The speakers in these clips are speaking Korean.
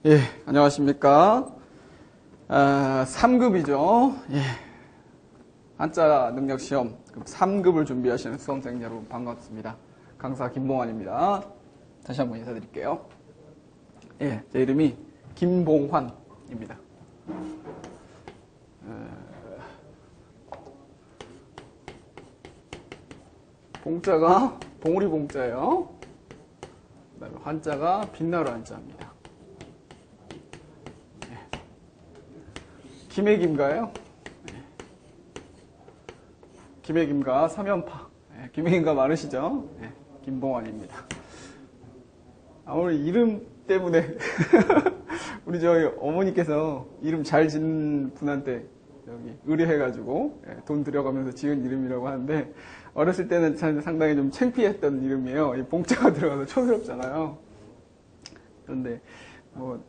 예, 안녕하십니까. 3급이죠. 예. 한자 능력 시험 3급을 준비하시는 수험생 여러분 반갑습니다. 강사 김봉환입니다. 다시 한번 인사드릴게요. 예, 제 이름이 김봉환입니다. 봉자가 봉우리 봉자예요. 그다음에 한자가 빛나루 한자입니다. 김의 김가예요. 김의 김가 3연파. 김의 김가 많으시죠? 김봉환입니다. 오늘 이름 때문에 우리 저희 어머니께서 이름 잘 짓는 분한테 여기 의뢰해가지고 돈 들여가면서 지은 이름이라고 하는데 어렸을 때는 상당히 좀 창피했던 이름이에요. 이 봉자가 들어가서 촌스럽잖아요. 그런데 뭐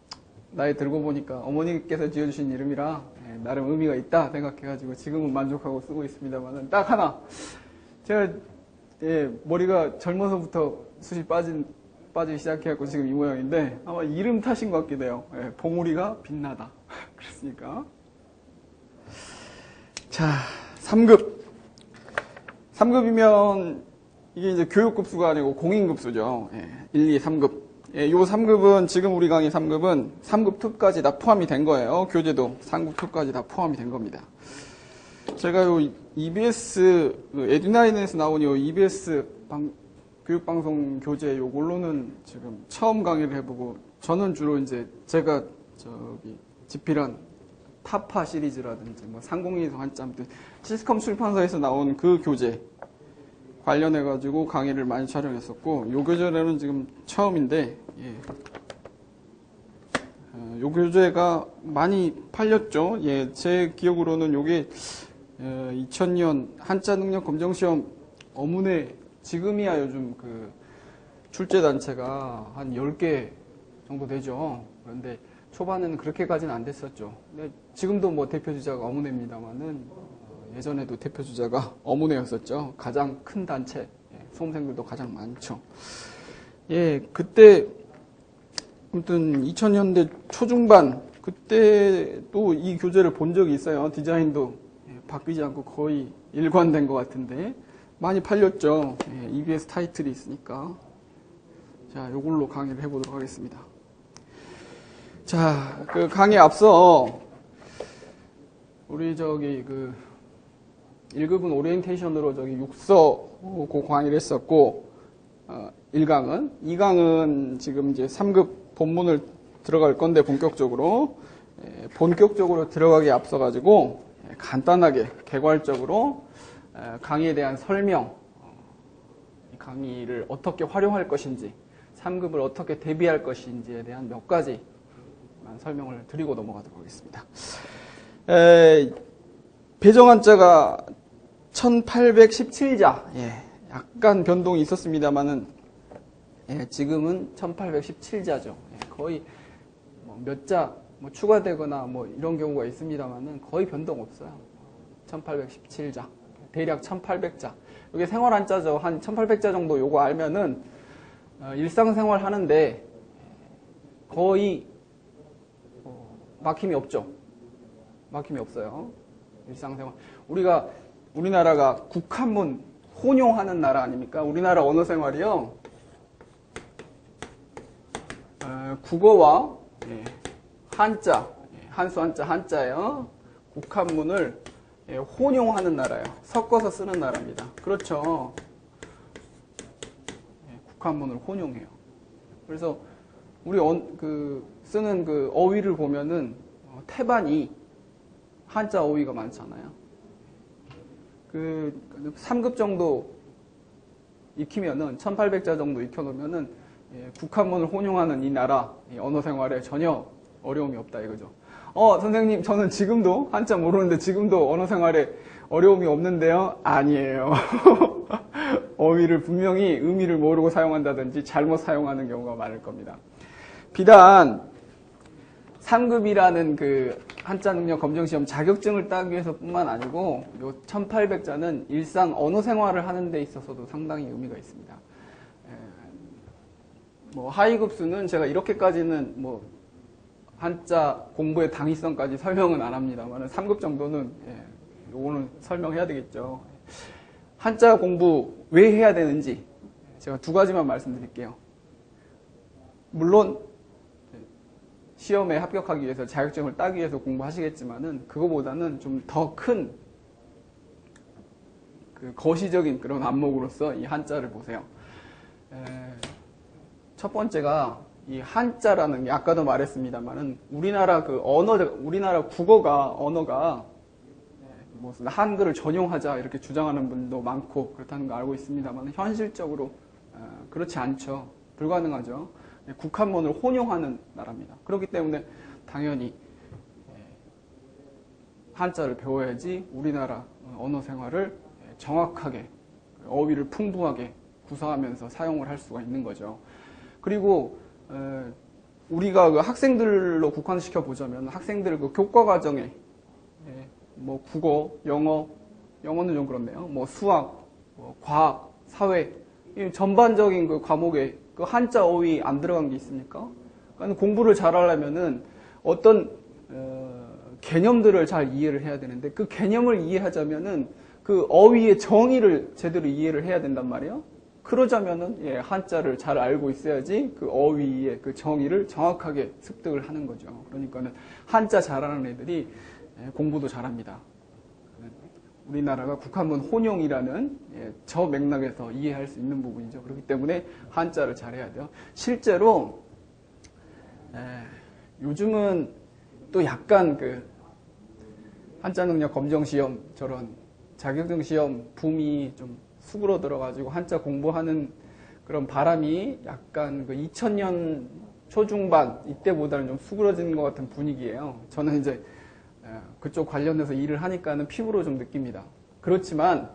나이 들고 보니까 어머니께서 지어주신 이름이라 나름 의미가 있다 생각해가지고 지금은 만족하고 쓰고 있습니다만은 딱 하나 제가 머리가 젊어서부터 숱이 빠지기 시작해갖고 지금 이 모양인데 아마 이름 탓인 것 같기도 해요. 봉우리가 빛나다. 그랬으니까 자 3급이면 이게 이제 교육급수가 아니고 공인급수죠. 1, 2, 3급. 요 3급은 지금 우리 강의 3급은 3급 2까지 다 포함이 된 거예요. 교재도 3급 2까지 다 포함이 된 겁니다. 제가 요 EBS 에듀나인에서 나온 요 EBS 교육방송 교재 요걸로는 지금 처음 강의를 해보고 저는 주로 이제 제가 저기 집필한 타파 시리즈라든지 뭐 상공리에서 한참 시스컴 출판사에서 나온 그 교재 관련해가지고 강의를 많이 촬영했었고, 요 교재는 지금 처음인데, 요 교재가 많이 팔렸죠. 제 기억으로는 요게 2000년 한자 능력 검정시험 어문회, 지금이야 요즘 그 출제단체가 한 10개 정도 되죠. 그런데 초반에는 그렇게까지는 안 됐었죠. 근데 지금도 뭐 대표주자가 어문회입니다만은 예전에도 대표주자가 어문회였었죠. 가장 큰 단체, 수험생들도 가장 많죠. 그때 아무튼 2000년대 초중반 그때도 이 교재를 본 적이 있어요. 디자인도 바뀌지 않고 거의 일관된 것 같은데 많이 팔렸죠. EBS 타이틀이 있으니까. 자, 요걸로 강의를 해보도록 하겠습니다. 자, 그 강의 앞서 우리 저기 그 1급은 오리엔테이션으로 저기 육서 그 강의를 했었고, 1강은 2강은 지금 이제 3급 본문을 들어갈 건데 본격적으로 들어가기 앞서 가지고 간단하게 개괄적으로 강의에 대한 설명, 강의를 어떻게 활용할 것인지, 3급을 어떻게 대비할 것인지에 대한 몇 가지만 설명을 드리고 넘어가도록 하겠습니다. 배정한자가 1817자, 약간 변동이 있었습니다만은, 지금은 1817자죠. 거의 몇 자 추가되거나 뭐 이런 경우가 있습니다만은 거의 변동 없어요. 1817자, 대략 1800자. 이게 생활한자죠. 한 1800자 정도 요거 알면은 일상생활 하는데 거의 막힘이 없죠. 막힘이 없어요. 일상생활. 우리나라가 국한문 혼용하는 나라 아닙니까? 우리나라 언어 생활이요. 국어와 한자, 한수 한자, 한자예요. 국한문을 혼용하는 나라예요. 섞어서 쓰는 나라입니다. 그렇죠. 국한문을 혼용해요. 그래서 우리 쓰는 그 어휘를 보면은 태반이 한자 어휘가 많잖아요. 그 3급 정도 익히면은 1800자 정도 익혀놓으면은 국한문을 혼용하는 이 나라 언어 생활에 전혀 어려움이 없다 이거죠. 선생님 저는 지금도 한자 모르는데 지금도 언어 생활에 어려움이 없는데요. 아니에요. 어휘를 분명히 의미를 모르고 사용한다든지 잘못 사용하는 경우가 많을 겁니다. 비단 3급이라는 그 한자 능력 검정시험 자격증을 따기 위해서 뿐만 아니고 요 1800자는 일상 언어 생활을 하는 데 있어서도 상당히 의미가 있습니다. 뭐 하위급수는 제가 이렇게까지는 뭐 한자 공부의 당위성까지 설명은 안 합니다만 3급 정도는 요거는 설명해야 되겠죠. 한자 공부 왜 해야 되는지 제가 두 가지만 말씀드릴게요. 물론 시험에 합격하기 위해서 자격증을 따기 위해서 공부하시겠지만은 그거보다는 좀 더 큰 그 거시적인 그런 안목으로서 이 한자를 보세요. 첫 번째가 이 한자라는 게 아까도 말했습니다만은 우리나라 그 우리나라 언어가 무슨 한글을 전용하자 이렇게 주장하는 분도 많고 그렇다는 거 알고 있습니다만 현실적으로 그렇지 않죠. 불가능하죠. 국한문을 혼용하는 나라입니다. 그렇기 때문에 당연히 한자를 배워야지 우리나라 언어 생활을 정확하게 어휘를 풍부하게 구사하면서 사용을 할 수가 있는 거죠. 그리고 우리가 그 학생들로 국한시켜 보자면 학생들 그 교과 과정에 뭐 국어, 영어는 좀 그렇네요. 뭐 수학, 뭐 과학, 사회 이 전반적인 그 과목에 그 한자 어휘 안 들어간 게 있습니까? 그러니까 공부를 잘하려면은 어떤 개념들을 잘 이해를 해야 되는데 그 개념을 이해하자면은 그 어휘의 정의를 제대로 이해를 해야 된단 말이에요. 그러자면은 한자를 잘 알고 있어야지 그 어휘의 그 정의를 정확하게 습득을 하는 거죠. 그러니까는 한자 잘하는 애들이 공부도 잘합니다. 우리나라가 국한문 혼용이라는 저 맥락에서 이해할 수 있는 부분이죠. 그렇기 때문에 한자를 잘해야 돼요. 실제로 요즘은 또 약간 그 한자 능력 검정 시험 저런 자격증 시험 붐이 좀 수그러들어가지고 한자 공부하는 그런 바람이 약간 그 2000년 초중반 이때보다는 좀 수그러지는 것 같은 분위기예요. 저는 이제 그쪽 관련해서 일을 하니까는 피부로 좀 느낍니다. 그렇지만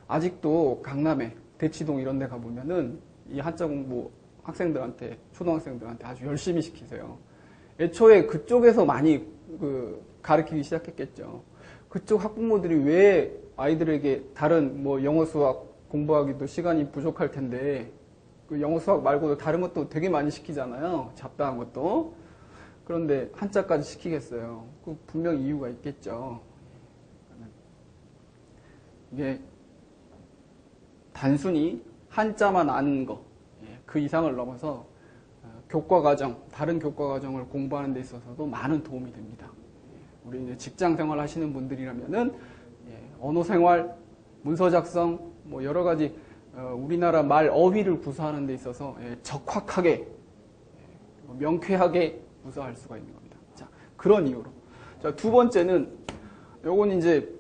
아직도 강남에 대치동 이런 데 가보면은 이 한자 공부 학생들한테 초등학생들한테 아주 열심히 시키세요. 애초에 그쪽에서 많이 가르치기 시작했겠죠. 그쪽 학부모들이 왜 아이들에게 다른 뭐 영어 수학 공부하기도 시간이 부족할 텐데 그 영어 수학 말고도 다른 것도 되게 많이 시키잖아요. 잡다한 것도. 그런데 한자까지 시키겠어요. 그 분명 이유가 있겠죠. 이게 단순히 한자만 아는 거, 그 이상을 넘어서 교과 과정, 다른 교과 과정을 공부하는 데 있어서도 많은 도움이 됩니다. 우리 이제 직장 생활 하시는 분들이라면은 언어 생활, 문서 작성, 뭐 여러 가지 우리나라 말 어휘를 구사하는 데 있어서 적확하게, 명쾌하게 구사할 수가 있는 겁니다. 자, 그런 이유로. 자, 두 번째는 요건 이제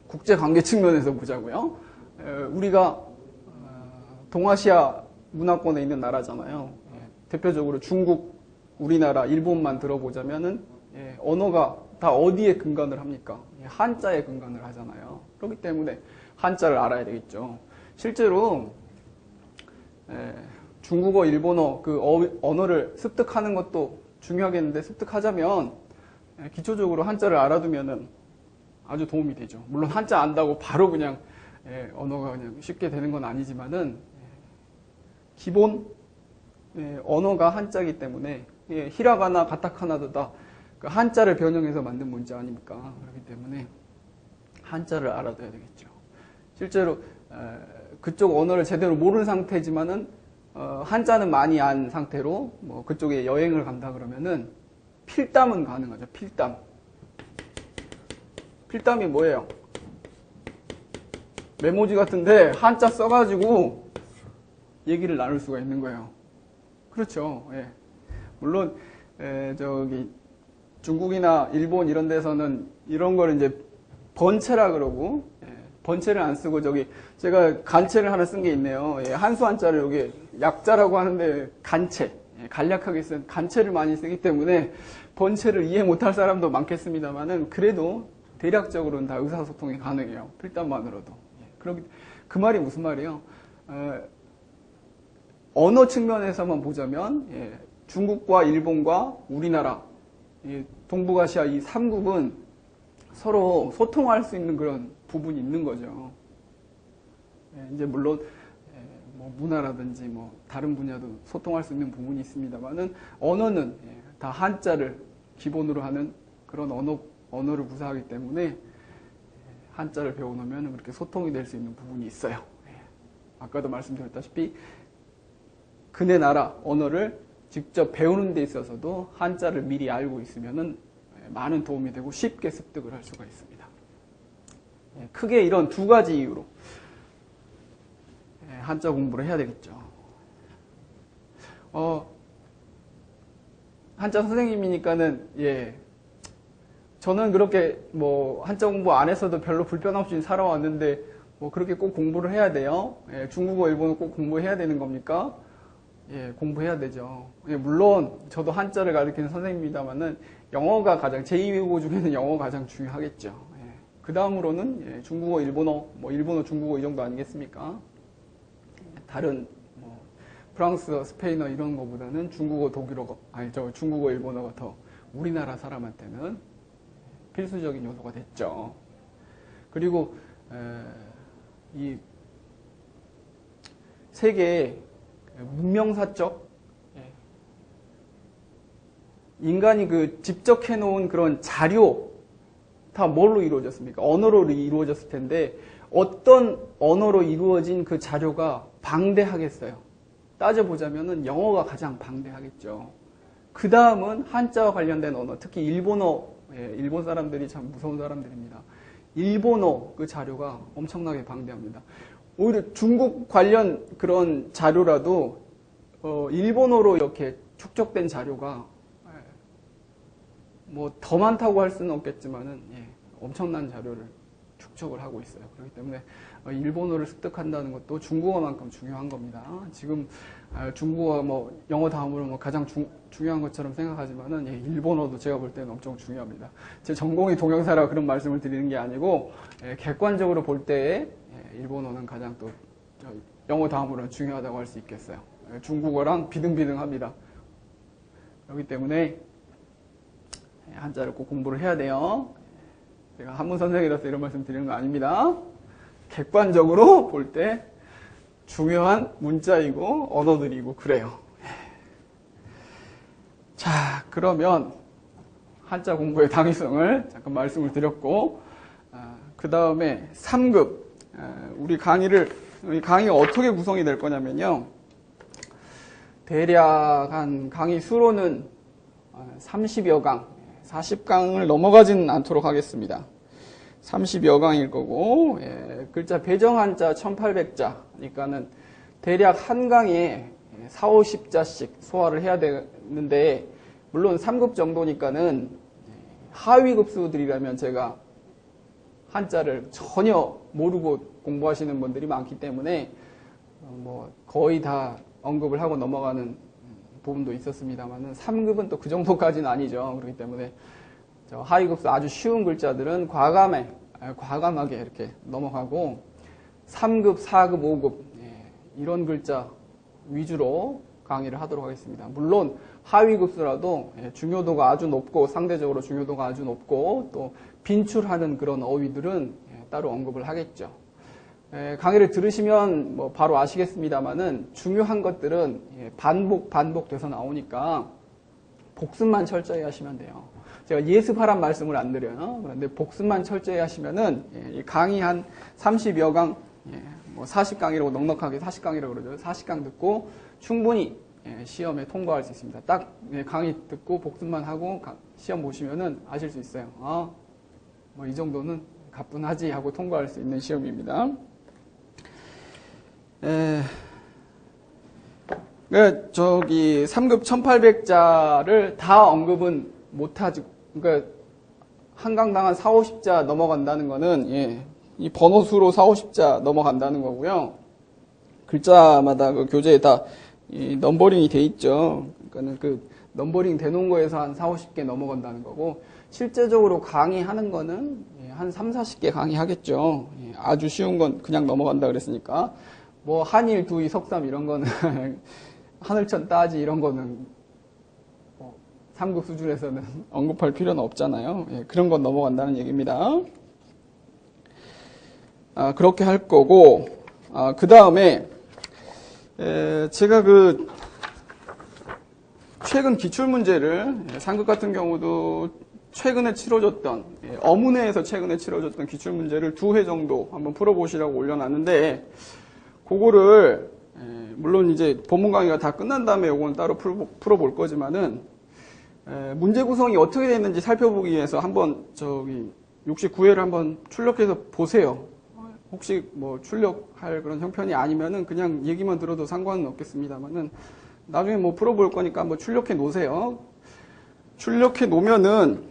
국제 관계 측면에서 보자고요. 우리가 동아시아 문화권에 있는 나라잖아요. 대표적으로 중국, 우리나라, 일본만 들어보자면은 언어가 다 어디에 근간을 합니까? 한자에 근간을 하잖아요. 그렇기 때문에 한자를 알아야 되겠죠. 실제로 중국어, 일본어 그 언어를 습득하는 것도 중요하겠는데 습득하자면 기초적으로 한자를 알아두면은 아주 도움이 되죠. 물론 한자 안다고 바로 그냥 언어가 그냥 쉽게 되는 건 아니지만은 기본 언어가 한자이기 때문에 히라가나, 가타카나도 다 그 한자를 변형해서 만든 문자 아닙니까? 그렇기 때문에 한자를 알아둬야 되겠죠. 실제로 그쪽 언어를 제대로 모르는 상태지만은 한자는 많이 안 상태로 뭐 그쪽에 여행을 간다 그러면은 필담은 가능하죠. 필담. 필담이 뭐예요? 메모지 같은데 한자 써가지고 얘기를 나눌 수가 있는 거예요. 그렇죠. 예. 물론 저기 중국이나 일본 이런 데서는 이런 걸 이제 번체라 그러고 번체를 안 쓰고 저기 제가 간체를 하나 쓴 게 있네요. 한수 한자를 여기 약자라고 하는데 간체, 간략하게 쓴 간체를 많이 쓰기 때문에 번체를 이해 못할 사람도 많겠습니다만은 그래도 대략적으로는 다 의사소통이 가능해요. 필담만으로도. 그 말이 무슨 말이에요? 언어 측면에서만 보자면 중국과 일본과 우리나라 동북아시아 이 3국은 서로 소통할 수 있는 그런 부분이 있는 거죠. 이제 물론 뭐 문화라든지 뭐 다른 분야도 소통할 수 있는 부분이 있습니다만은 언어는 다 한자를 기본으로 하는 그런 언어를 구사하기 때문에 한자를 배워놓으면 그렇게 소통이 될 수 있는 부분이 있어요. 아까도 말씀드렸다시피 그네 나라 언어를 직접 배우는 데 있어서도 한자를 미리 알고 있으면은 많은 도움이 되고 쉽게 습득을 할 수가 있습니다. 크게 이런 두 가지 이유로 한자 공부를 해야 되겠죠. 한자 선생님이니까는 저는 그렇게 뭐 한자 공부 안 했어도 별로 불편 없이 살아왔는데 뭐 그렇게 꼭 공부를 해야 돼요? 중국어, 일본어 꼭 공부해야 되는 겁니까? 공부해야 되죠. 물론 저도 한자를 가르치는 선생님입니다만은 영어가 가장 제2외국어 중에는 영어가 가장 중요하겠죠. 그 다음으로는 중국어, 일본어, 뭐 일본어, 중국어 이 정도 아니겠습니까? 다른 뭐 프랑스어, 스페인어 이런 거보다는 중국어, 독일어가 중국어, 일본어가 더 우리나라 사람한테는 필수적인 요소가 됐죠. 그리고 이 세계의 문명사적 인간이 그 집적해 놓은 그런 자료 다 뭘로 이루어졌습니까? 언어로 이루어졌을 텐데 어떤 언어로 이루어진 그 자료가 방대하겠어요? 따져보자면은 영어가 가장 방대하겠죠. 그 다음은 한자와 관련된 언어, 특히 일본어, 일본 사람들이 참 무서운 사람들입니다. 일본어 그 자료가 엄청나게 방대합니다. 오히려 중국 관련 그런 자료라도 일본어로 이렇게 축적된 자료가 뭐 더 많다고 할 수는 없겠지만은 엄청난 자료를 축적을 하고 있어요. 그렇기 때문에 일본어를 습득한다는 것도 중국어만큼 중요한 겁니다. 지금 중국어 뭐 영어 다음으로 뭐 가장 중요한 것처럼 생각하지만은 일본어도 제가 볼 때는 엄청 중요합니다. 제 전공이 동영사라 그런 말씀을 드리는 게 아니고 객관적으로 볼 때에 일본어는 가장 또 영어 다음으로는 중요하다고 할 수 있겠어요. 중국어랑 비등비등합니다. 그렇기 때문에 한자를 꼭 공부를 해야 돼요. 제가 한문 선생이라서 이런 말씀 드리는 거 아닙니다. 객관적으로 볼 때 중요한 문자이고 언어들이고 그래요. 자, 그러면 한자 공부의 당위성을 잠깐 말씀을 드렸고 그 다음에 3급 우리 강의가 어떻게 구성이 될 거냐면요. 대략 한 강의 수로는 30여 강, 40강을 넘어가지는 않도록 하겠습니다. 30여 강일 거고, 글자 배정 한자 1800자, 그러니까는 대략 한 강에 4, 50자씩 소화를 해야 되는데, 물론 3급 정도니까는 하위 급수들이라면 제가 한자를 전혀 모르고 공부하시는 분들이 많기 때문에 뭐 거의 다 언급을 하고 넘어가는 부분도 있었습니다만은 3급은 또 그 정도까지는 아니죠. 그렇기 때문에 하위 급수 아주 쉬운 글자들은 과감하게 이렇게 넘어가고 3급, 4급, 5급 이런 글자 위주로 강의를 하도록 하겠습니다. 물론 하위 급수라도 중요도가 아주 높고 상대적으로 중요도가 아주 높고 또 빈출하는 그런 어휘들은 따로 언급을 하겠죠. 강의를 들으시면 뭐 바로 아시겠습니다만은 중요한 것들은 반복돼서 나오니까 복습만 철저히 하시면 돼요. 제가 예습하란 말씀을 안 드려요. 그런데 복습만 철저히 하시면은 강의 한 30여 강, 뭐 40강이라고 넉넉하게 40강이라고 그러죠. 40강 듣고 충분히 시험에 통과할 수 있습니다. 딱 강의 듣고 복습만 하고 시험 보시면은 아실 수 있어요. 뭐 이 정도는 가뿐하지 하고 통과할 수 있는 시험입니다. 저기 3급 1800자를 다 언급은 못하지. 그러니까 한 강당 한 4, 50자 넘어간다는 거는 이 번호수로 4, 50자 넘어간다는 거고요. 글자마다 그 교재에 다 이 넘버링이 돼 있죠. 그러니까는 그 넘버링 되는 거에서 한 4, 50개 넘어간다는 거고 실제적으로 강의하는 거는 한 3, 40개 강의하겠죠. 아주 쉬운 건 그냥 넘어간다 그랬으니까 뭐 한일, 두이, 석삼 이런 거는 하늘천 따지 이런 거는 3급 수준에서는 언급할 필요는 없잖아요. 그런 건 넘어간다는 얘기입니다. 그렇게 할 거고 그 다음에 제가 최근 기출문제를, 상급 같은 경우도 최근에 치러졌던, 어문회에서 최근에 치러졌던 기출문제를 2회 정도 한번 풀어보시라고 올려놨는데, 그거를, 물론 이제 본문 강의가 다 끝난 다음에 요거는 따로 풀어볼 거지만은, 문제 구성이 어떻게 됐는지 살펴보기 위해서 한번 69회를 한번 출력해서 보세요. 혹시 뭐 출력할 그런 형편이 아니면은 그냥 얘기만 들어도 상관은 없겠습니다만은 나중에 뭐 풀어볼 거니까 한번 출력해 놓으세요. 출력해 놓으면은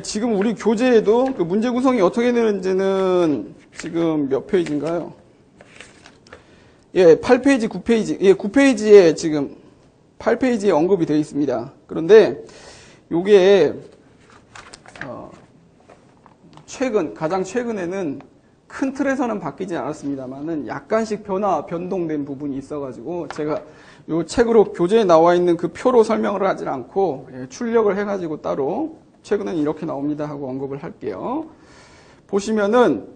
지금 우리 교재에도 그 문제 구성이 어떻게 되는지는 지금 몇 페이지인가요? 8페이지, 9페이지. 9페이지에 지금 8페이지에 언급이 되어 있습니다. 그런데 요게 가장 최근에는 큰 틀에서는 바뀌지 않았습니다만은 약간씩 변동된 부분이 있어가지고 제가 요 책으로 교재에 나와 있는 그 표로 설명을 하지 않고 출력을 해가지고 따로 최근에는 이렇게 나옵니다 하고 언급을 할게요. 보시면은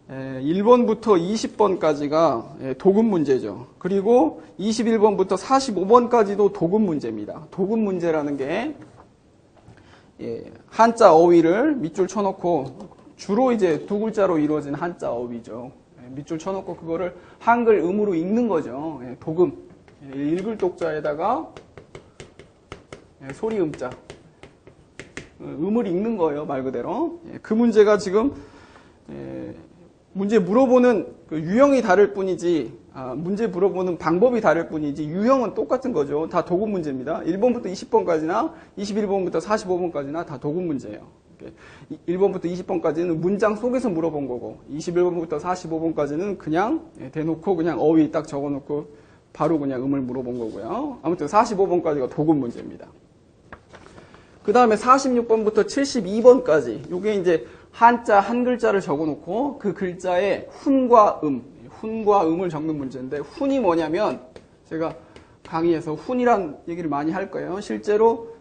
1번부터 20번까지가 도급 문제죠. 그리고 21번부터 45번까지도 도급 문제입니다. 도급 문제라는 게 한자 어휘를 밑줄 쳐놓고 주로 이제 2글자로 이루어진 한자 어휘죠. 밑줄 쳐놓고 그거를 한글 음으로 읽는 거죠. 도금. 읽을 독자에다가 소리 음자. 음을 읽는 거예요, 말 그대로. 그 문제가 지금 문제 물어보는 그 유형이 다를 뿐이지, 문제 물어보는 방법이 다를 뿐이지 유형은 똑같은 거죠. 다 도급 문제입니다. 1번부터 20번까지나 21번부터 45번까지나 다 도급 문제예요. 1번부터 20번까지는 문장 속에서 물어본 거고 21번부터 45번까지는 그냥 대놓고 그냥 어휘 딱 적어놓고 바로 그냥 음을 물어본 거고요. 아무튼 45번까지가 도급 문제입니다. 그 다음에 46번부터 72번까지 요게 이제 한자 한 글자를 적어놓고 그 글자에 훈과 음을 적는 문제인데 훈이 뭐냐면 제가 강의에서 훈이란 얘기를 많이 할 거예요. 실제로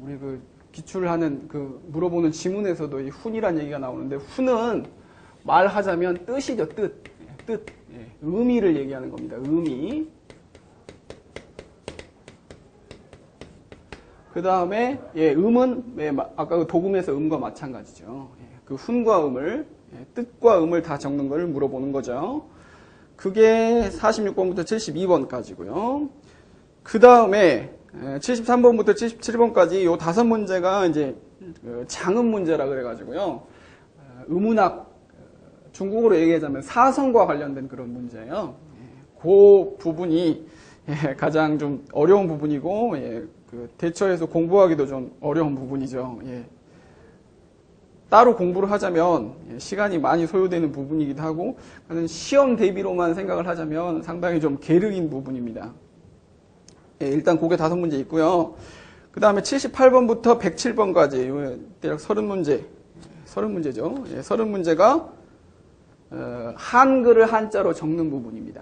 우리 기출을 하는 물어보는 지문에서도 이 훈이란 얘기가 나오는데 훈은 말하자면 뜻이죠. 뜻. 의미를 얘기하는 겁니다. 의미. 그 다음에 음은 아까 그 도금에서 음과 마찬가지죠. 그 훈과 음을 뜻과 음을 다 적는 걸 물어보는 거죠. 그게 46번부터 72번까지고요. 그 다음에 73번부터 77번까지 요 5문제가 이제 장음 문제라 그래가지고요. 의문학, 중국어로 얘기하자면 사성과 관련된 그런 문제예요. 그 부분이 가장 좀 어려운 부분이고, 대처해서 공부하기도 좀 어려운 부분이죠. 따로 공부를 하자면 시간이 많이 소요되는 부분이기도 하고, 시험 대비로만 생각을 하자면 상당히 좀 게으른 부분입니다. 일단 그게 5문제 있고요. 그 다음에 78번부터 107번까지 대략 30문제, 30문제죠. 30문제가 한글을 한자로 적는 부분입니다.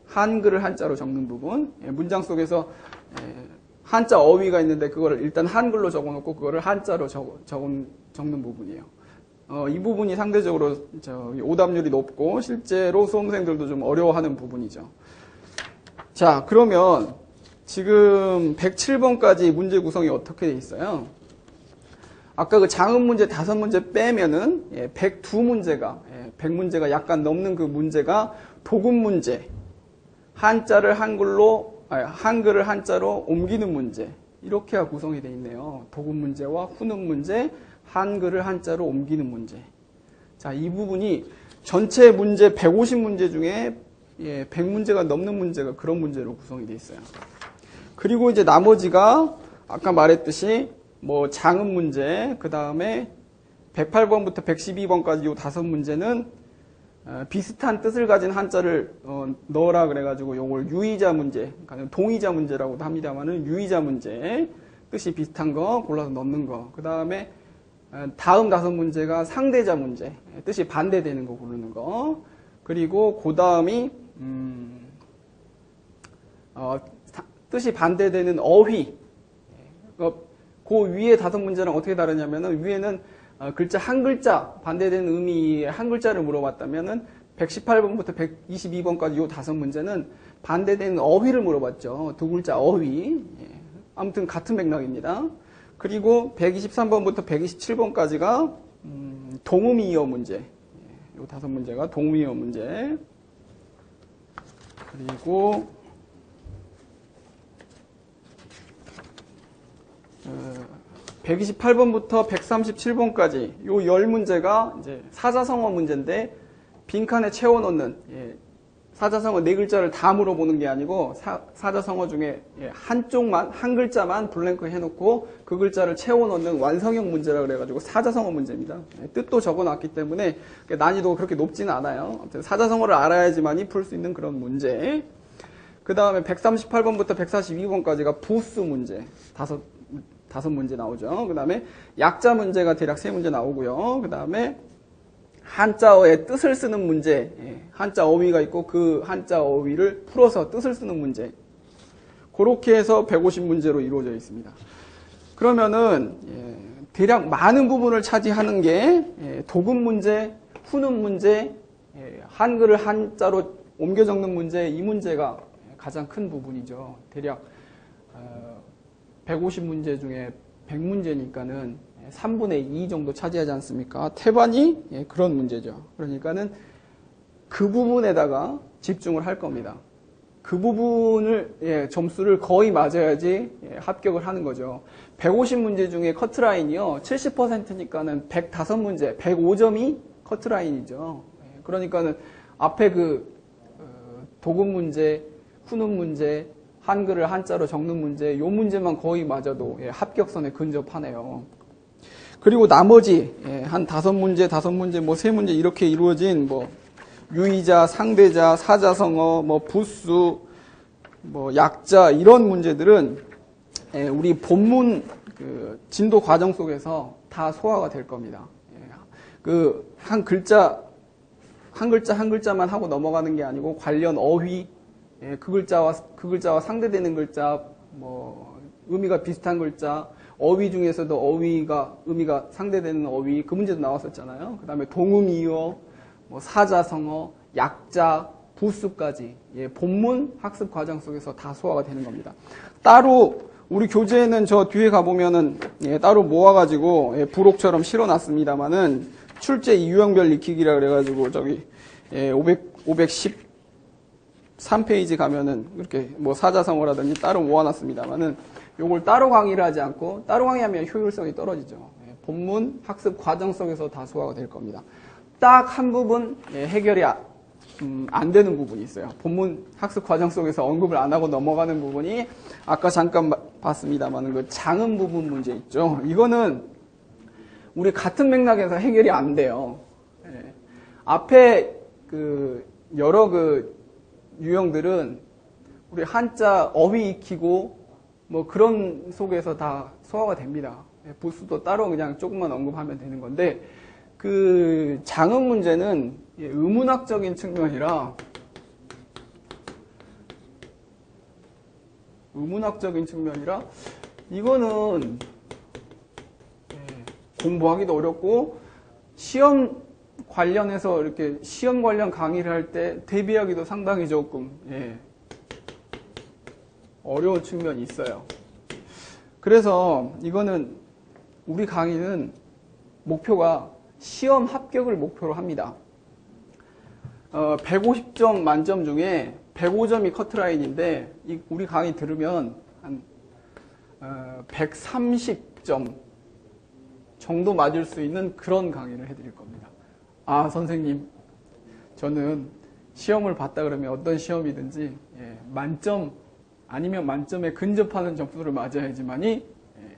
한글을 한자로 적는 부분. 문장 속에서 한자 어휘가 있는데 그거를 일단 한글로 적어놓고 그거를 한자로 적는 부분이에요. 이 부분이 상대적으로 오답률이 높고 실제로 수험생들도 좀 어려워하는 부분이죠. 자, 그러면 지금 107번까지 문제 구성이 어떻게 돼 있어요? 아까 그 장음 문제 5문제 빼면은 102문제가 100문제가 약간 넘는 그 문제가 도급 문제, 한글을 한자로 옮기는 문제, 이렇게가 구성이 돼 있네요. 도급 문제와 훈음 문제, 한글을 한자로 옮기는 문제. 자, 이 부분이 전체 문제 150문제 중에 100문제가 넘는 문제가 그런 문제로 구성이 돼 있어요. 그리고 이제 나머지가 아까 말했듯이 뭐 장음 문제, 그 다음에 108번부터 112번까지 이 5문제는 비슷한 뜻을 가진 한자를 넣어라 그래가지고 요걸 유의자 문제, 그러니까 동의자 문제라고도 합니다만은 유의자 문제, 뜻이 비슷한 거 골라서 넣는 거. 그 다음에 다음 5문제가 상대자 문제, 뜻이 반대되는 거 고르는 거. 그리고 그 다음이 뜻이 반대되는 어휘. 그 위에 5문제랑 어떻게 다르냐면은 위에는 글자 한 글자 반대되는 의미의 한 글자를 물어봤다면은 118번부터 122번까지 요 5문제는 반대되는 어휘를 물어봤죠. 두 글자 어휘. 예. 아무튼 같은 맥락입니다. 그리고 123번부터 127번까지가 동음이어 문제. 예. 요 5문제가 동음이어 문제. 그리고 128번부터 137번까지 요 10문제가 이제 사자성어 문제인데 빈칸에 채워 넣는, 예, 사자성어 4글자를 다 물어보는 게 아니고 사자성어 중에, 예, 한쪽만 한 글자만 블랭크 해놓고 그 글자를 채워 넣는 완성형 문제라 그래가지고 사자성어 문제입니다. 예, 뜻도 적어놨기 때문에 난이도가 그렇게 높지는 않아요. 아무튼 사자성어를 알아야지만이 풀 수 있는 그런 문제. 그 다음에 138번부터 142번까지가 부수 문제. 다섯 문제 나오죠. 그 다음에 약자 문제가 대략 3문제 나오고요. 그 다음에 한자어의 뜻을 쓰는 문제, 예, 한자 어휘가 있고 그 한자 어휘를 풀어서 뜻을 쓰는 문제. 그렇게 해서 150문제로 이루어져 있습니다. 그러면은, 예, 대략 많은 부분을 차지하는 게, 예, 도금 문제, 후는 문제, 예, 한글을 한자로 옮겨 적는 문제, 이 문제가 가장 큰 부분이죠. 대략 150문제 중에 100문제니까는 3분의 2 정도 차지하지 않습니까? 태반이, 예, 그런 문제죠. 그러니까는 그 부분에다가 집중을 할 겁니다. 그 부분을, 예, 점수를 거의 맞아야지, 예, 합격을 하는 거죠. 150문제 중에 커트라인이요, 70%니까는 105문제, 105점이 커트라인이죠. 예, 그러니까는 앞에 도금 문제, 후는 문제, 한글을 한자로 적는 문제, 요 문제만 거의 맞아도, 예, 합격선에 근접하네요. 그리고 나머지, 예, 한 5문제, 5문제, 뭐 3문제 이렇게 이루어진 뭐 유의자, 상대자, 사자성어, 뭐 부수, 뭐 약자 이런 문제들은, 예, 우리 본문 진도 과정 속에서 다 소화가 될 겁니다. 예, 한 글자만 하고 넘어가는 게 아니고 관련 어휘, 예, 그 글자와 상대되는 글자, 뭐 의미가 비슷한 글자, 어휘 중에서도 의미가 상대되는 어휘, 그 문제도 나왔었잖아요. 그 다음에 동음이어, 뭐 사자성어, 약자, 부수까지, 예, 본문 학습 과정 속에서 다 소화가 되는 겁니다. 따로 우리 교재에는 저 뒤에 가보면은, 예, 따로 모아가지고, 예, 부록처럼 실어놨습니다만은 출제 유형별 익히기라 그래가지고 저기, 예, 513페이지 가면은 이렇게 뭐 사자성어라든지 따로 모아놨습니다만은 요걸 따로 강의를 하지 않고, 따로 강의하면 효율성이 떨어지죠. 예, 본문 학습 과정 속에서 다 소화가 될 겁니다. 딱 한 부분, 예, 해결이 안 되는 부분이 있어요. 본문 학습 과정 속에서 언급을 안 하고 넘어가는 부분이 아까 잠깐 봤습니다만은 그 장음 부분 문제 있죠. 이거는 우리 같은 맥락에서 해결이 안 돼요. 예, 앞에 여러 유형들은 우리 한자 어휘 익히고 뭐 그런 속에서 다 소화가 됩니다. 부수도 따로 그냥 조금만 언급하면 되는 건데, 그 장음 문제는 의문학적인 측면이라 이거는 공부하기도 어렵고 시험 관련해서 이렇게 시험 관련 강의를 할 때 대비하기도 상당히 조금, 예, 어려운 측면이 있어요. 그래서 이거는 우리 강의는 목표가 시험 합격을 목표로 합니다. 150점 만점 중에 105점이 커트라인인데 우리 강의 들으면 한 130점 정도 맞을 수 있는 그런 강의를 해드릴 겁니다. 아, 선생님, 저는 시험을 봤다 그러면 어떤 시험이든지, 예, 만점 아니면 만점에 근접하는 점수를 맞아야지만이, 예,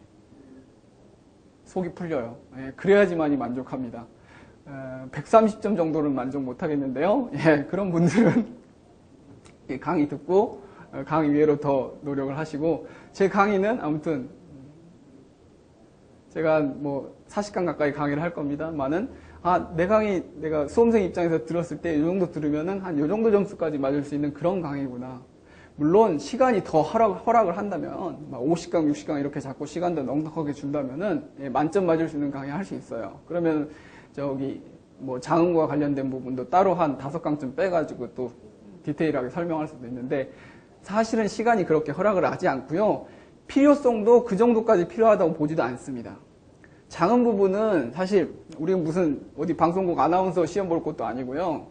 속이 풀려요. 예, 그래야지만이 만족합니다. 130점 정도는 만족 못하겠는데요. 예, 그런 분들은 강의 듣고 강의 외로 더 노력을 하시고, 제 강의는 아무튼 제가 뭐 40강 가까이 강의를 할 겁니다만은, 내 강의 내가 수험생 입장에서 들었을 때 이 정도 들으면은 한 이 정도 점수까지 맞을 수 있는 그런 강의구나. 물론 시간이 더 허락을 한다면 50강, 60강 이렇게 자꾸 시간도 넉넉하게 준다면은, 예, 만점 맞을 수 있는 강의 할 수 있어요. 그러면 저기 뭐 장음과 관련된 부분도 따로 한 5강쯤 빼가지고 또 디테일하게 설명할 수도 있는데 사실은 시간이 그렇게 허락을 하지 않고요. 필요성도 그 정도까지 필요하다고 보지도 않습니다. 장음 부분은 사실 우리가 무슨 어디 방송국 아나운서 시험 볼 것도 아니고요.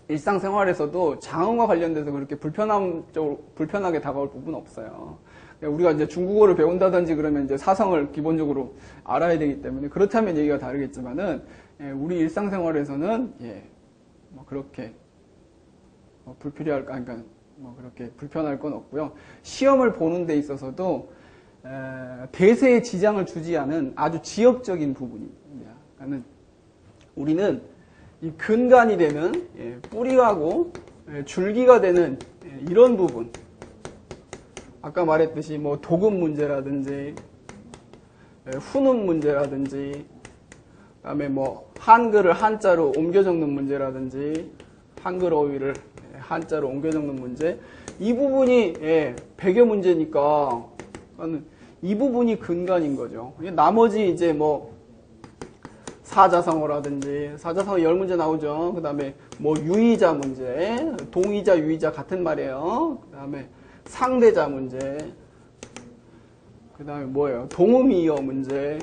일상생활에서도 장음과 관련돼서 그렇게 불편하게 다가올 부분은 없어요. 우리가 이제 중국어를 배운다든지 그러면 이제 사성을 기본적으로 알아야 되기 때문에 그렇다면 얘기가 다르겠지만은 우리 일상생활에서는 뭐 그렇게 그러니까 뭐 그렇게 불편할 건 없고요. 시험을 보는 데 있어서도 대세에 지장을 주지 않은 아주 지역적인 부분입니다. 그러니까 우리는 이 근간이 되는 뿌리하고 줄기가 되는 이런 부분, 아까 말했듯이 뭐 도금 문제라든지 훈음 문제라든지 그다음에 뭐 한글을 한자로 옮겨 적는 문제라든지 한글 어휘를 한자로 옮겨 적는 문제, 이 부분이 배교 문제니까 이 부분이 근간인 거죠. 나머지 이제 뭐 사자성어라든지 사자성어 10문제 나오죠. 그 다음에 뭐 유의자 문제, 동의자 유의자 같은 말이에요. 그 다음에 상대자 문제, 그 다음에 뭐예요? 동음이어 문제,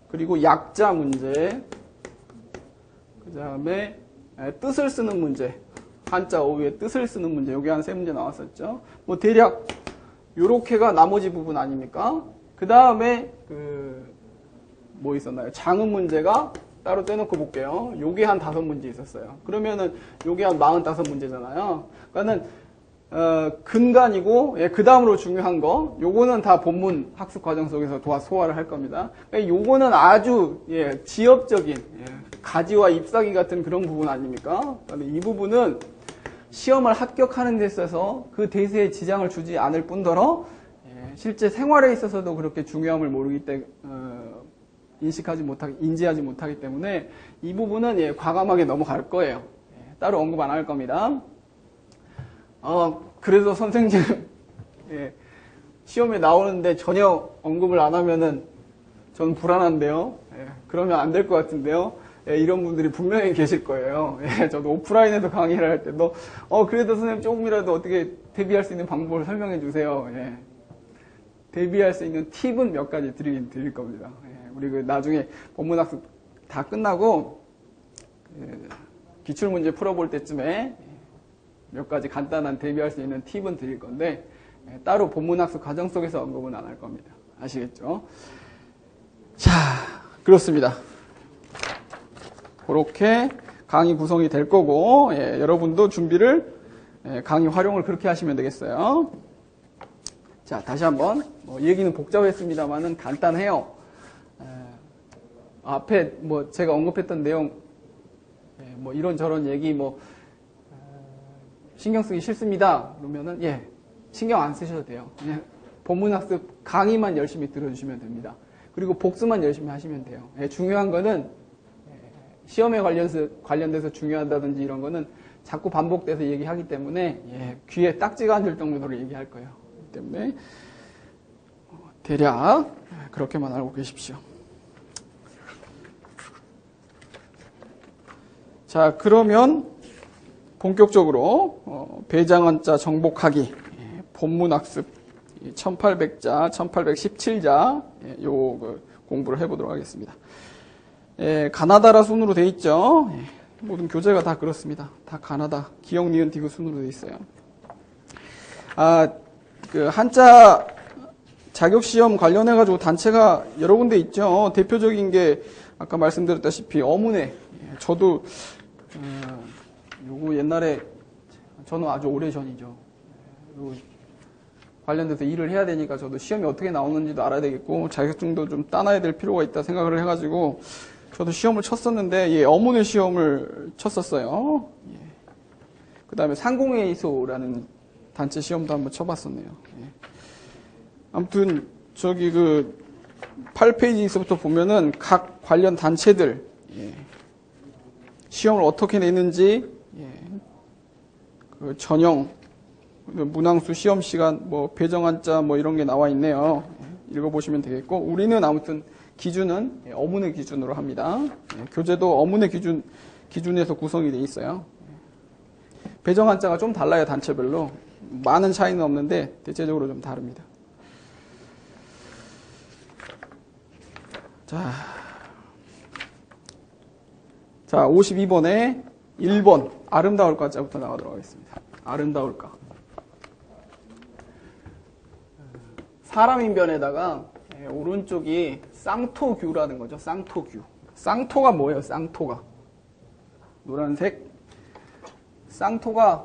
그리고 약자 문제, 그 다음에 뜻을 쓰는 문제, 한자 어휘의 뜻을 쓰는 문제, 여기 한 3문제 나왔었죠. 뭐 대략 요렇게가 나머지 부분 아닙니까? 그 다음에 뭐 있었나요? 장음 문제가 따로 떼놓고 볼게요. 요게 한 5문제 있었어요. 그러면은 요게 한 45문제잖아요. 그러니까는 근간이고 그 다음으로 중요한 거, 요거는 다 본문 학습 과정 속에서 소화를 할 겁니다. 그러니까 요거는 아주 지역적인 가지와 잎사귀 같은 그런 부분 아닙니까? 이 부분은 시험을 합격하는 데 있어서 그 대세에 지장을 주지 않을 뿐더러 실제 생활에 있어서도 그렇게 중요함을 모르기 때문에 인지하지 못하기 때문에 이 부분은 과감하게 넘어갈 거예요. 따로 언급 안 할 겁니다. 그래도 선생님 시험에 나오는데 전혀 언급을 안 하면은 저는 불안한데요. 그러면 안 될 것 같은데요. 이런 분들이 분명히 계실 거예요. 저도 오프라인에서 강의를 할 때도 그래도 선생님 조금이라도 어떻게 대비할 수 있는 방법을 설명해 주세요. 대비할 수 있는 팁은 몇 가지 드릴 겁니다. 우리 나중에 본문학습 다 끝나고 기출문제 풀어볼 때쯤에 몇 가지 간단한 대비할 수 있는 팁은 드릴 건데 따로 본문학습 과정 속에서 언급은 안 할 겁니다. 아시겠죠? 자, 그렇습니다. 그렇게 강의 구성이 될 거고 여러분도 준비를 강의 활용을 그렇게 하시면 되겠어요. 자, 다시 한번 얘기는 복잡했습니다만은 간단해요. 앞에 뭐 제가 언급했던 내용 뭐 이런저런 얘기 신경 쓰기 싫습니다. 그러면은 신경 안 쓰셔도 돼요. 그냥 본문학습 강의만 열심히 들어주시면 됩니다. 그리고 복습만 열심히 하시면 돼요. 중요한 거는 시험에 관련돼서 중요하다든지 이런 거는 자꾸 반복돼서 얘기하기 때문에 귀에 딱지가 앉을 정도로 얘기할 거예요. 그렇기 때문에 대략 그렇게만 알고 계십시오. 자, 그러면 본격적으로 배장한자 정복하기 본문학습 1800자, 1817자 요 공부를 해보도록 하겠습니다. 가나다라 순으로 돼 있죠. 모든 교재가 다 그렇습니다. 다 가나다, 기역, 니은, 디귿 순으로 돼 있어요. 한자 자격시험 관련해가지고 단체가 여러 군데 있죠. 대표적인 게 아까 말씀드렸다시피 어문회. 저도 요거 옛날에 저는 아주 오래전이죠. 관련돼서 일을 해야 되니까 저도 시험이 어떻게 나오는지도 알아야 되겠고 자격증도 좀 따놔야 될 필요가 있다 생각을 해가지고 저도 시험을 쳤었는데 어문회 시험을 쳤었어요. 그 다음에 상공회의소라는 단체 시험도 한번 쳐봤었네요. 아무튼 저기 8페이지에서부터 보면은 각 관련 단체들 시험을 어떻게 내는지 그 전형 문항수 시험 시간 배정한자 이런 게 나와 있네요. 읽어보시면 되겠고 우리는 아무튼 기준은 어문의 기준으로 합니다. 교재도 어문의 기준에서 구성이 되어 있어요. 배정 한자가 좀 달라요, 단체별로. 많은 차이는 없는데 대체적으로 좀 다릅니다. 자, 52번에 1번 아름다울까 자부터 나가도록 하겠습니다. 아름다울까. 사람인변에다가 오른쪽이 쌍토규라는 거죠. 쌍토규. 쌍토가 뭐예요? 쌍토가. 노란색. 쌍토가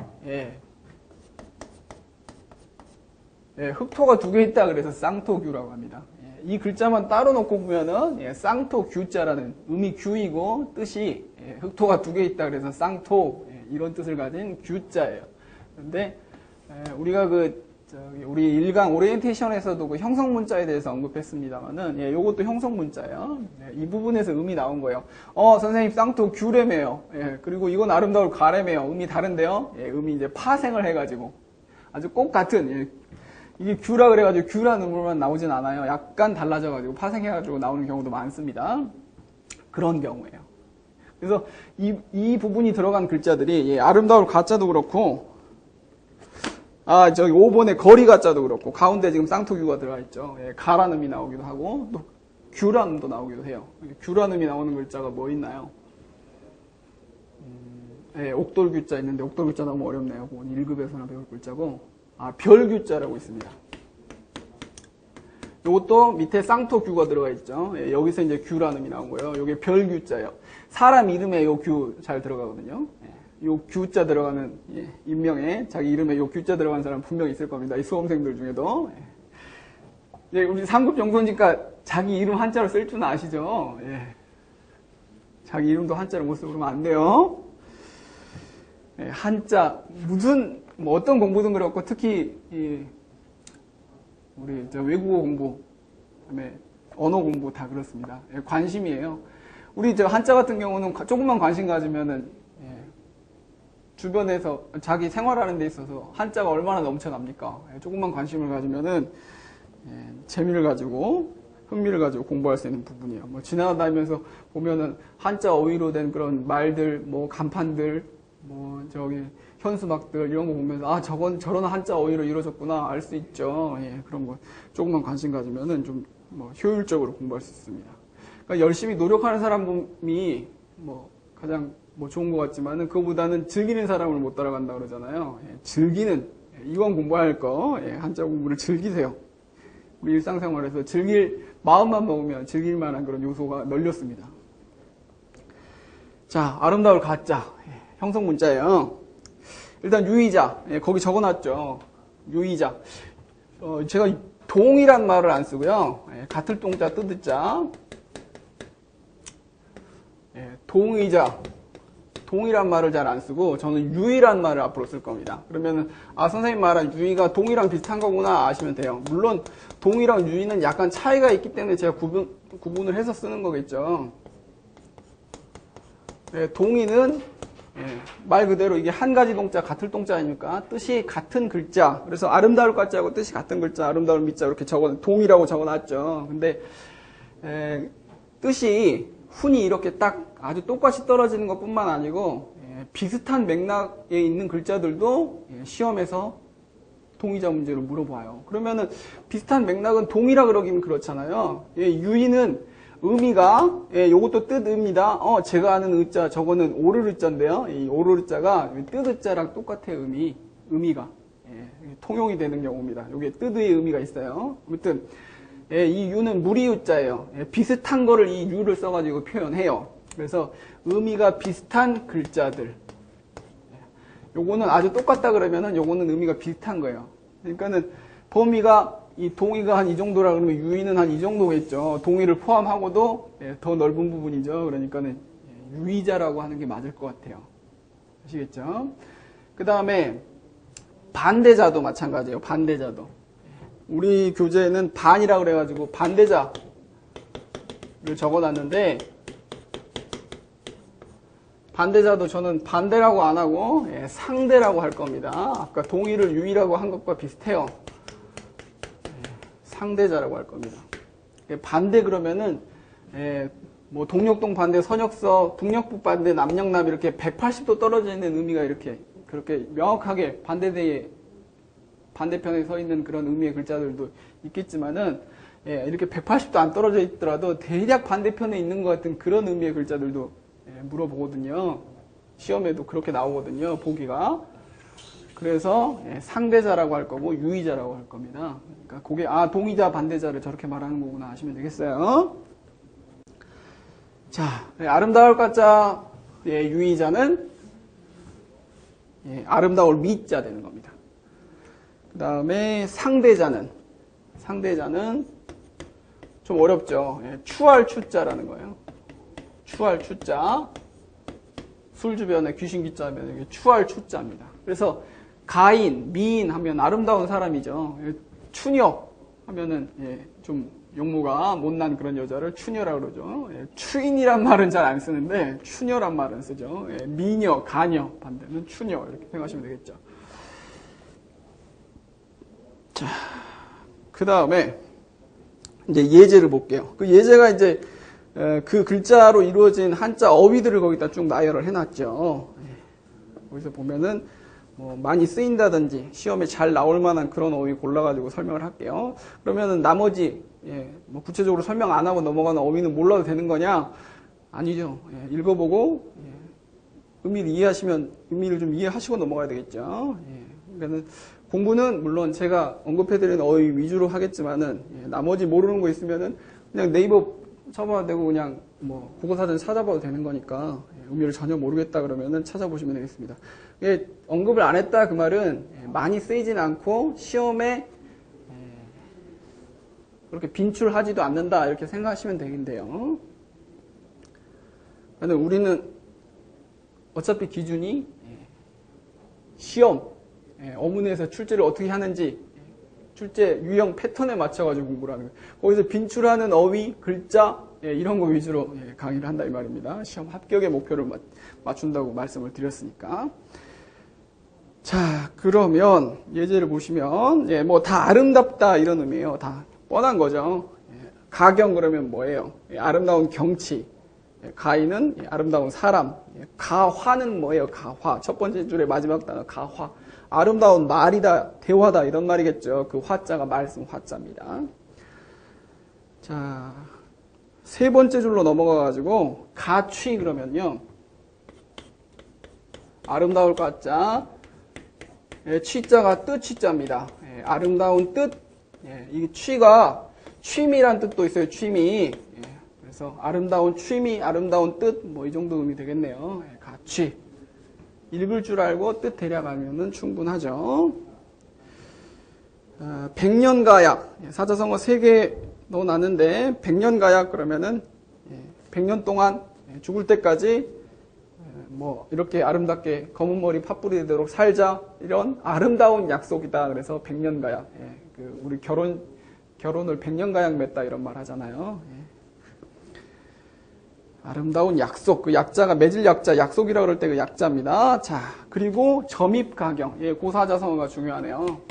흑토가 두 개 있다 그래서 쌍토규라고 합니다. 이 글자만 따로 놓고 보면은 쌍토규자라는 음이 규이고 뜻이 흑토가 두 개 있다 그래서 쌍토 이런 뜻을 가진 규자예요. 그런데 우리가 우리 1강 오리엔테이션에서도 그 형성문자에 대해서 언급했습니다만은 요것도 형성문자예요. 이 부분에서 음이 나온 거예요. 선생님 쌍토규래매요. 그리고 이건 아름다울 가래매요. 음이 다른데요. 음이 이제 파생을 해가지고 아주 꼭 같은 이게 규라 그래가지고 규라는 음으로만 나오진 않아요. 약간 달라져가지고 파생해가지고 나오는 경우도 많습니다. 그런 경우예요. 그래서 이 부분이 들어간 글자들이 아름다울 가자도 그렇고 저기 5번에 거리 가자도 그렇고 가운데 지금 쌍토규가 들어가 있죠. 가라는 음이 나오기도 하고 또 규라는 음도 나오기도 해요. 규라는 음이 나오는 글자가 뭐 있나요? 옥돌규자 있는데 옥돌규자 너무 어렵네요. 그건 1급에서나 배울 글자고 별규자라고 있습니다. 이것도 밑에 쌍토규가 들어가 있죠. 여기서 이제 규라는 음이 나온 거예요. 이게 별규자예요. 사람 이름에 요 규 잘 들어가거든요. 요 규자 들어가는 인명에 자기 이름에 요 규자 들어가는 사람 분명히 있을 겁니다. 이 수험생들 중에도. 우리 3급 정선지니까 자기 이름 한자로 쓸 줄은 아시죠? 자기 이름도 한자로 못 쓰고 그러면 안 돼요. 한자 뭐 어떤 공부든 그렇고 특히 우리 외국어 공부, 그다음에 언어 공부 다 그렇습니다. 관심이에요. 우리 한자 같은 경우는 조금만 관심 가지면은 주변에서 자기 생활하는 데 있어서 한자가 얼마나 넘쳐납니까? 조금만 관심을 가지면은 재미를 가지고 흥미를 가지고 공부할 수 있는 부분이에요. 뭐 지나다니면서 보면은 한자 어휘로 된 그런 말들, 뭐 간판들, 뭐 현수막들 이런 거 보면서 저런 한자 어휘로 이루어졌구나 알 수 있죠. 그런 거 조금만 관심 가지면은 좀 뭐 효율적으로 공부할 수 있습니다. 그러니까 열심히 노력하는 사람이 뭐 가장 좋은 것 같지만은 그거보다는 즐기는 사람을 못 따라간다 그러잖아요. 즐기는 이왕 공부할 거 한자 공부를 즐기세요. 우리 일상생활에서 즐길 마음만 먹으면 즐길 만한 그런 요소가 널렸습니다. 자, 아름다울 가자 형성 문자예요. 일단 유의자 거기 적어놨죠. 유의자 제가 동이란 말을 안 쓰고요. 같을 동자 뜨드자 동의자 동이란 말을 잘 안 쓰고 저는 유의란 말을 앞으로 쓸 겁니다. 그러면은 선생님 말한 유의가 동이랑 비슷한 거구나 아시면 돼요. 물론 동이랑 유의는 약간 차이가 있기 때문에 제가 구분을 해서 쓰는 거겠죠. 동의는 말 그대로 이게 한 가지 동자 같을 동자 아닙니까? 뜻이 같은 글자. 그래서 아름다울 가자하고 뜻이 같은 글자, 아름다울 미자 이렇게 동이라고 적어놨죠. 근데 뜻이 훈이 이렇게 딱 아주 똑같이 떨어지는 것뿐만 아니고 비슷한 맥락에 있는 글자들도 시험에서 동의자 문제로 물어봐요. 그러면은 비슷한 맥락은 동이라 그러기는 그렇잖아요. 유의는 의미가 요것도 뜻입니다. 제가 아는 의자 저거는 오르르자인데요. 이 오르르자가 뜻의자랑 똑같아요. 의미가 통용이 되는 경우입니다. 요게 뜻의 의미가 있어요. 아무튼 이 유는 무리유자예요. 비슷한 거를 이 유를 써가지고 표현해요. 그래서 의미가 비슷한 글자들. 요거는 아주 똑같다 그러면은 요거는 의미가 비슷한 거예요. 그러니까는 범위가 이 동의가 한 이 정도라 그러면 유의는 한 이 정도겠죠. 동의를 포함하고도 더 넓은 부분이죠. 그러니까는 유의자라고 하는 게 맞을 것 같아요. 아시겠죠? 그 다음에 반대자도 마찬가지예요. 반대자도. 우리 교재에는 반이라 그래가지고 반대자를 적어놨는데 반대자도 저는 반대라고 안 하고 상대라고 할 겁니다. 아까 동의를 유의라고 한 것과 비슷해요. 상대자라고 할 겁니다. 반대 그러면은 뭐 동력동 반대 선역서, 북력북 반대 남영남 이렇게 180도 떨어져 있는 의미가 이렇게 그렇게 명확하게 반대편에 서 있는 그런 의미의 글자들도 있겠지만은 이렇게 180도 안 떨어져 있더라도 대략 반대편에 있는 것 같은 그런 의미의 글자들도 물어보거든요. 시험에도 그렇게 나오거든요. 보기가. 그래서 상대자라고 할 거고 유의자라고 할 겁니다. 그러니까 그게 동의자 반대자를 저렇게 말하는 거구나 하시면 되겠어요. 자, 아름다울 가짜 유의자는 아름다울 미자 되는 겁니다. 그 다음에 상대자는 좀 어렵죠. 추할 추자라는 거예요. 추할 추자. 술 주변에 귀신 기자면 이게 추할 추자입니다. 그래서 가인, 미인 하면 아름다운 사람이죠. 추녀 하면은 좀 용모가 못난 그런 여자를 추녀라고 그러죠. 추인이란 말은 잘 안 쓰는데 추녀란 말은 쓰죠. 미녀, 가녀 반대는 추녀 이렇게 생각하시면 되겠죠. 자, 그 다음에 이제 예제를 볼게요. 그 예제가 이제 그 글자로 이루어진 한자 어휘들을 거기다 쭉 나열을 해놨죠. 거기서 보면은 뭐 많이 쓰인다든지 시험에 잘 나올 만한 그런 어휘 골라가지고 설명을 할게요. 그러면은 나머지 뭐 구체적으로 설명 안 하고 넘어가는 어휘는 몰라도 되는 거냐? 아니죠. 읽어보고 의미를 이해하시면 의미를 좀 이해하시고 넘어가야 되겠죠. 그러니까는 공부는 물론 제가 언급해드리는 어휘 위주로 하겠지만은 나머지 모르는 거 있으면은 그냥 네이버 쳐봐도 되고 그냥 뭐 국어사전 찾아봐도 되는 거니까 의미를 전혀 모르겠다 그러면은 찾아보시면 되겠습니다. 언급을 안 했다 그 말은 많이 쓰이진 않고 시험에 그렇게 빈출하지도 않는다 이렇게 생각하시면 되겠는데요. 그러니까 우리는 어차피 기준이 시험 어문에서 출제를 어떻게 하는지 출제 유형 패턴에 맞춰가지고 공부를 하는 거예요. 거기서 빈출하는 어휘, 글자 이런 거 위주로 강의를 한다 이 말입니다. 시험 합격의 목표를 맞춘다고 말씀을 드렸으니까. 자, 그러면 예제를 보시면 뭐 다 아름답다 이런 의미예요. 다 뻔한 거죠. 가경 그러면 뭐예요? 아름다운 경치. 가인은 아름다운 사람. 가화는 뭐예요? 가화. 첫 번째 줄의 마지막 단어 가화. 아름다운 말이다, 대화다 이런 말이겠죠. 그 화자가 말씀 화자입니다. 자, 세 번째 줄로 넘어가가지고 가취 그러면요. 아름다울 가자. 취자가 뜻취자입니다. 아름다운 뜻. 이 취가 취미란 뜻도 있어요. 취미. 그래서 아름다운 취미, 아름다운 뜻 뭐 이 정도 의미 되겠네요. 가취. 읽을 줄 알고 뜻 대략 알면은 충분하죠. 백년가약. 사자성어 3개 넣어놨는데 백년가약 그러면은 100년 동안 죽을 때까지 뭐 이렇게 아름답게 검은 머리 팥뿌리 되도록 살자 이런 아름다운 약속이다. 그래서 백년가약. 우리 결혼을 100년가약 맺다 이런 말 하잖아요. 아름다운 약속, 그 약자가 맺을 약자, 약속이라고 그럴 때 그 약자입니다. 자, 그리고 점입가경. 고사자성어가 중요하네요.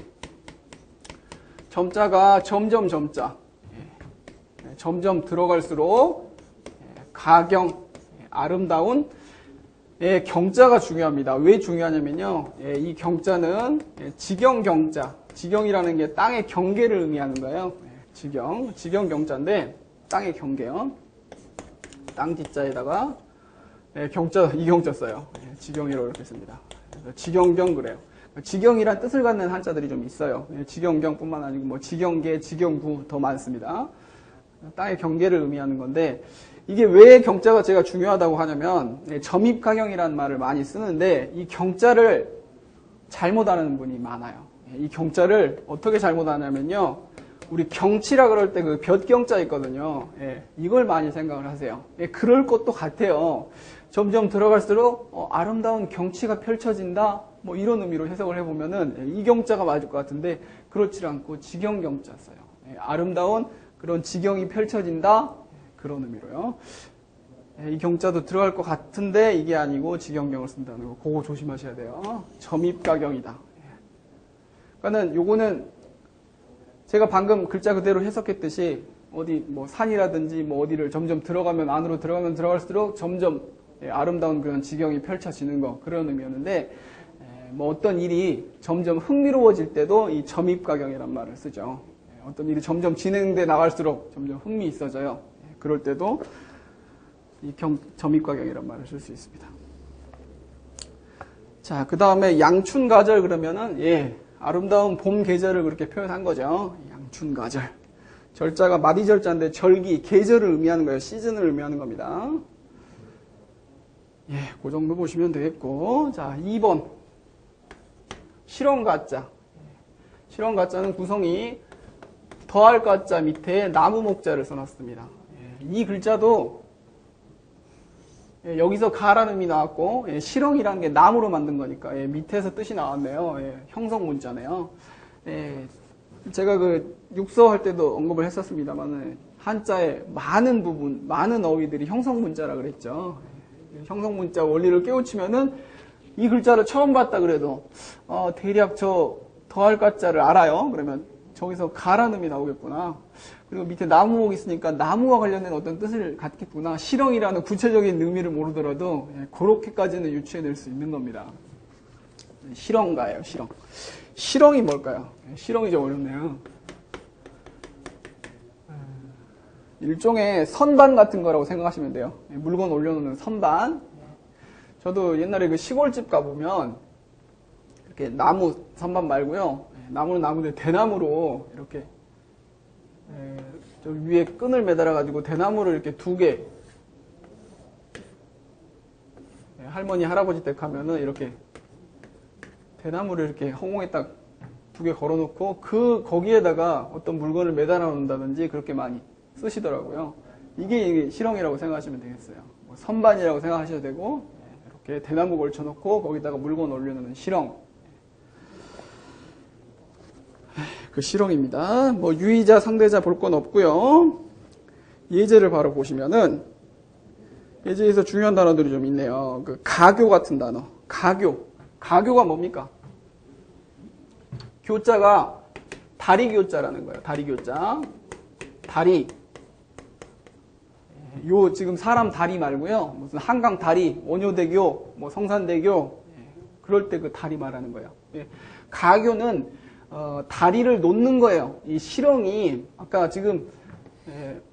점자가 점자. 점점 들어갈수록 가경, 아름다운 경자가 중요합니다. 왜 중요하냐면요. 이 경자는 지경경자. 지경이라는 게 땅의 경계를 의미하는 거예요. 지경 경자인데 땅의 경계요. 땅 뒷자에다가 경자, 이경자 써요. 지경이라고 이렇게 씁니다. 지경경 그래요. 지경이란 뜻을 갖는 한자들이 좀 있어요. 지경경뿐만 아니고 뭐 지경계, 지경구 더 많습니다. 땅의 경계를 의미하는 건데 이게 왜 경자가 제가 중요하다고 하냐면 점입가경이라는 말을 많이 쓰는데 이 경자를 잘못 아는 분이 많아요. 이 경자를 어떻게 잘못 아냐면요. 우리 경치라 그럴 때 그 볕경자 있거든요. 이걸 많이 생각을 하세요. 그럴 것도 같아요. 점점 들어갈수록 아름다운 경치가 펼쳐진다. 뭐 이런 의미로 해석을 해보면은 이 경자가 맞을 것 같은데 그렇지 않고 지경경자 써요. 아름다운 그런 지경이 펼쳐진다. 그런 의미로요. 이 경자도 들어갈 것 같은데 이게 아니고 지경경을 쓴다는 거. 그거 조심하셔야 돼요. 점입가경이다. 그러니까는 요거는 제가 방금 글자 그대로 해석했듯이 어디 뭐 산이라든지 뭐 어디를 점점 들어가면 안으로 들어가면 들어갈수록 점점 아름다운 그런 지경이 펼쳐지는 거, 그런 의미였는데, 뭐 어떤 일이 점점 흥미로워질 때도 이 점입가경이란 말을 쓰죠. 어떤 일이 점점 진행돼 나갈수록 점점 흥미있어져요. 그럴 때도 이 점입가경이란 말을 쓸 수 있습니다. 자, 그 다음에 양춘가절 그러면은, 아름다운 봄 계절을 그렇게 표현한 거죠. 양춘가절. 절자가 마디절자인데 절기, 계절을 의미하는 거예요. 시즌을 의미하는 겁니다. 그 정도 보시면 되겠고. 자, 2번. 실언가자. 실언가자는 구성이 더할 가자 밑에 나무 목자를 써놨습니다. 이 글자도 여기서 가라는 의미 나왔고, 실엉이라는 게 나무로 만든 거니까 밑에서 뜻이 나왔네요. 형성 문자네요. 제가 그 육서 할 때도 언급을 했었습니다만, 한자의 많은 부분, 많은 어휘들이 형성 문자라 그랬죠. 형성 문자 원리를 깨우치면은 이 글자를 처음 봤다 그래도 대략 저 더할 가자를 알아요. 그러면 저기서 가라는 의미 나오겠구나. 그리고 밑에 나무목 있으니까 나무와 관련된 어떤 뜻을 갖겠구나. 실엉이라는 구체적인 의미를 모르더라도 그렇게까지는 유추해낼 수 있는 겁니다. 실엉가예요, 실엉. 실엉이 뭘까요? 실엉이 좀 어렵네요. 일종의 선반 같은 거라고 생각하시면 돼요. 물건 올려놓는 선반. 저도 옛날에 그 시골집 가보면 이렇게 나무 선반 말고요. 나무는 나무인데 대나무로 이렇게 저 위에 끈을 매달아가지고 대나무를 이렇게 2개, 할머니 할아버지 댁 가면은 이렇게 대나무를 이렇게 허공에 딱 2개 걸어놓고 거기에다가 어떤 물건을 매달아 놓는다든지 그렇게 많이 쓰시더라고요. 이게 실엉이라고 생각하시면 되겠어요. 선반이라고 생각하셔도 되고, 이렇게 대나무 걸쳐놓고 거기다가 물건 올려놓는 실엉. 그 실엉입니다. 뭐 유의자, 상대자 볼 건 없고요. 예제를 바로 보시면은 예제에서 중요한 단어들이 좀 있네요. 그 가교 같은 단어. 가교가 뭡니까? 교자가 다리교자라는 거예요. 다리교자. 다리. 요 지금 사람 다리 말고요. 무슨 한강 다리, 원효대교, 뭐 성산대교, 그럴 때 그 다리 말하는 거예요. 가교는 다리를 놓는 거예요. 이 실엉이 아까 지금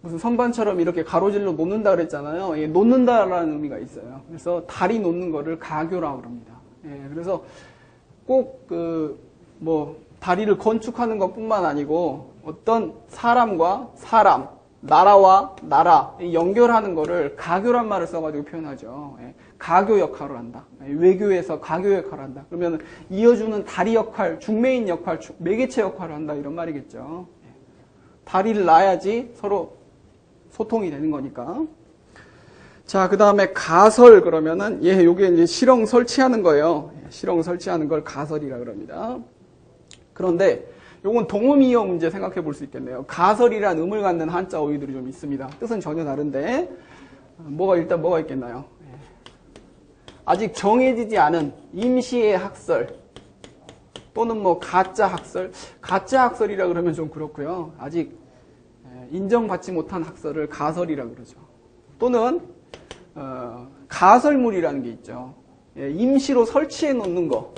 무슨 선반처럼 이렇게 가로질러 놓는다 그랬잖아요. 놓는다라는 의미가 있어요. 그래서 다리 놓는 거를 가교라고 그럽니다. 그래서 꼭 뭐 다리를 건축하는 것뿐만 아니고 어떤 사람과 사람, 나라와 나라 연결하는 거를 가교란 말을 써가지고 표현하죠. 가교 역할을 한다. 외교에서 가교 역할을 한다. 그러면 이어주는 다리 역할, 중매인 역할, 매개체 역할을 한다 이런 말이겠죠. 다리를 놔야지 서로 소통이 되는 거니까. 자, 그 다음에 가설 그러면은 요게 이제 실엉 설치하는 거예요. 실엉 설치하는 걸 가설이라 그럽니다. 그런데 요건 동음이어 문제 생각해 볼 수 있겠네요. 가설이란 음을 갖는 한자 어휘들이 좀 있습니다. 뜻은 전혀 다른데 일단 뭐가 있겠나요? 아직 정해지지 않은 임시의 학설 또는 뭐 가짜 학설이라 그러면 좀 그렇고요. 아직 인정받지 못한 학설을 가설이라 그러죠. 또는 가설물이라는 게 있죠. 임시로 설치해 놓는 거.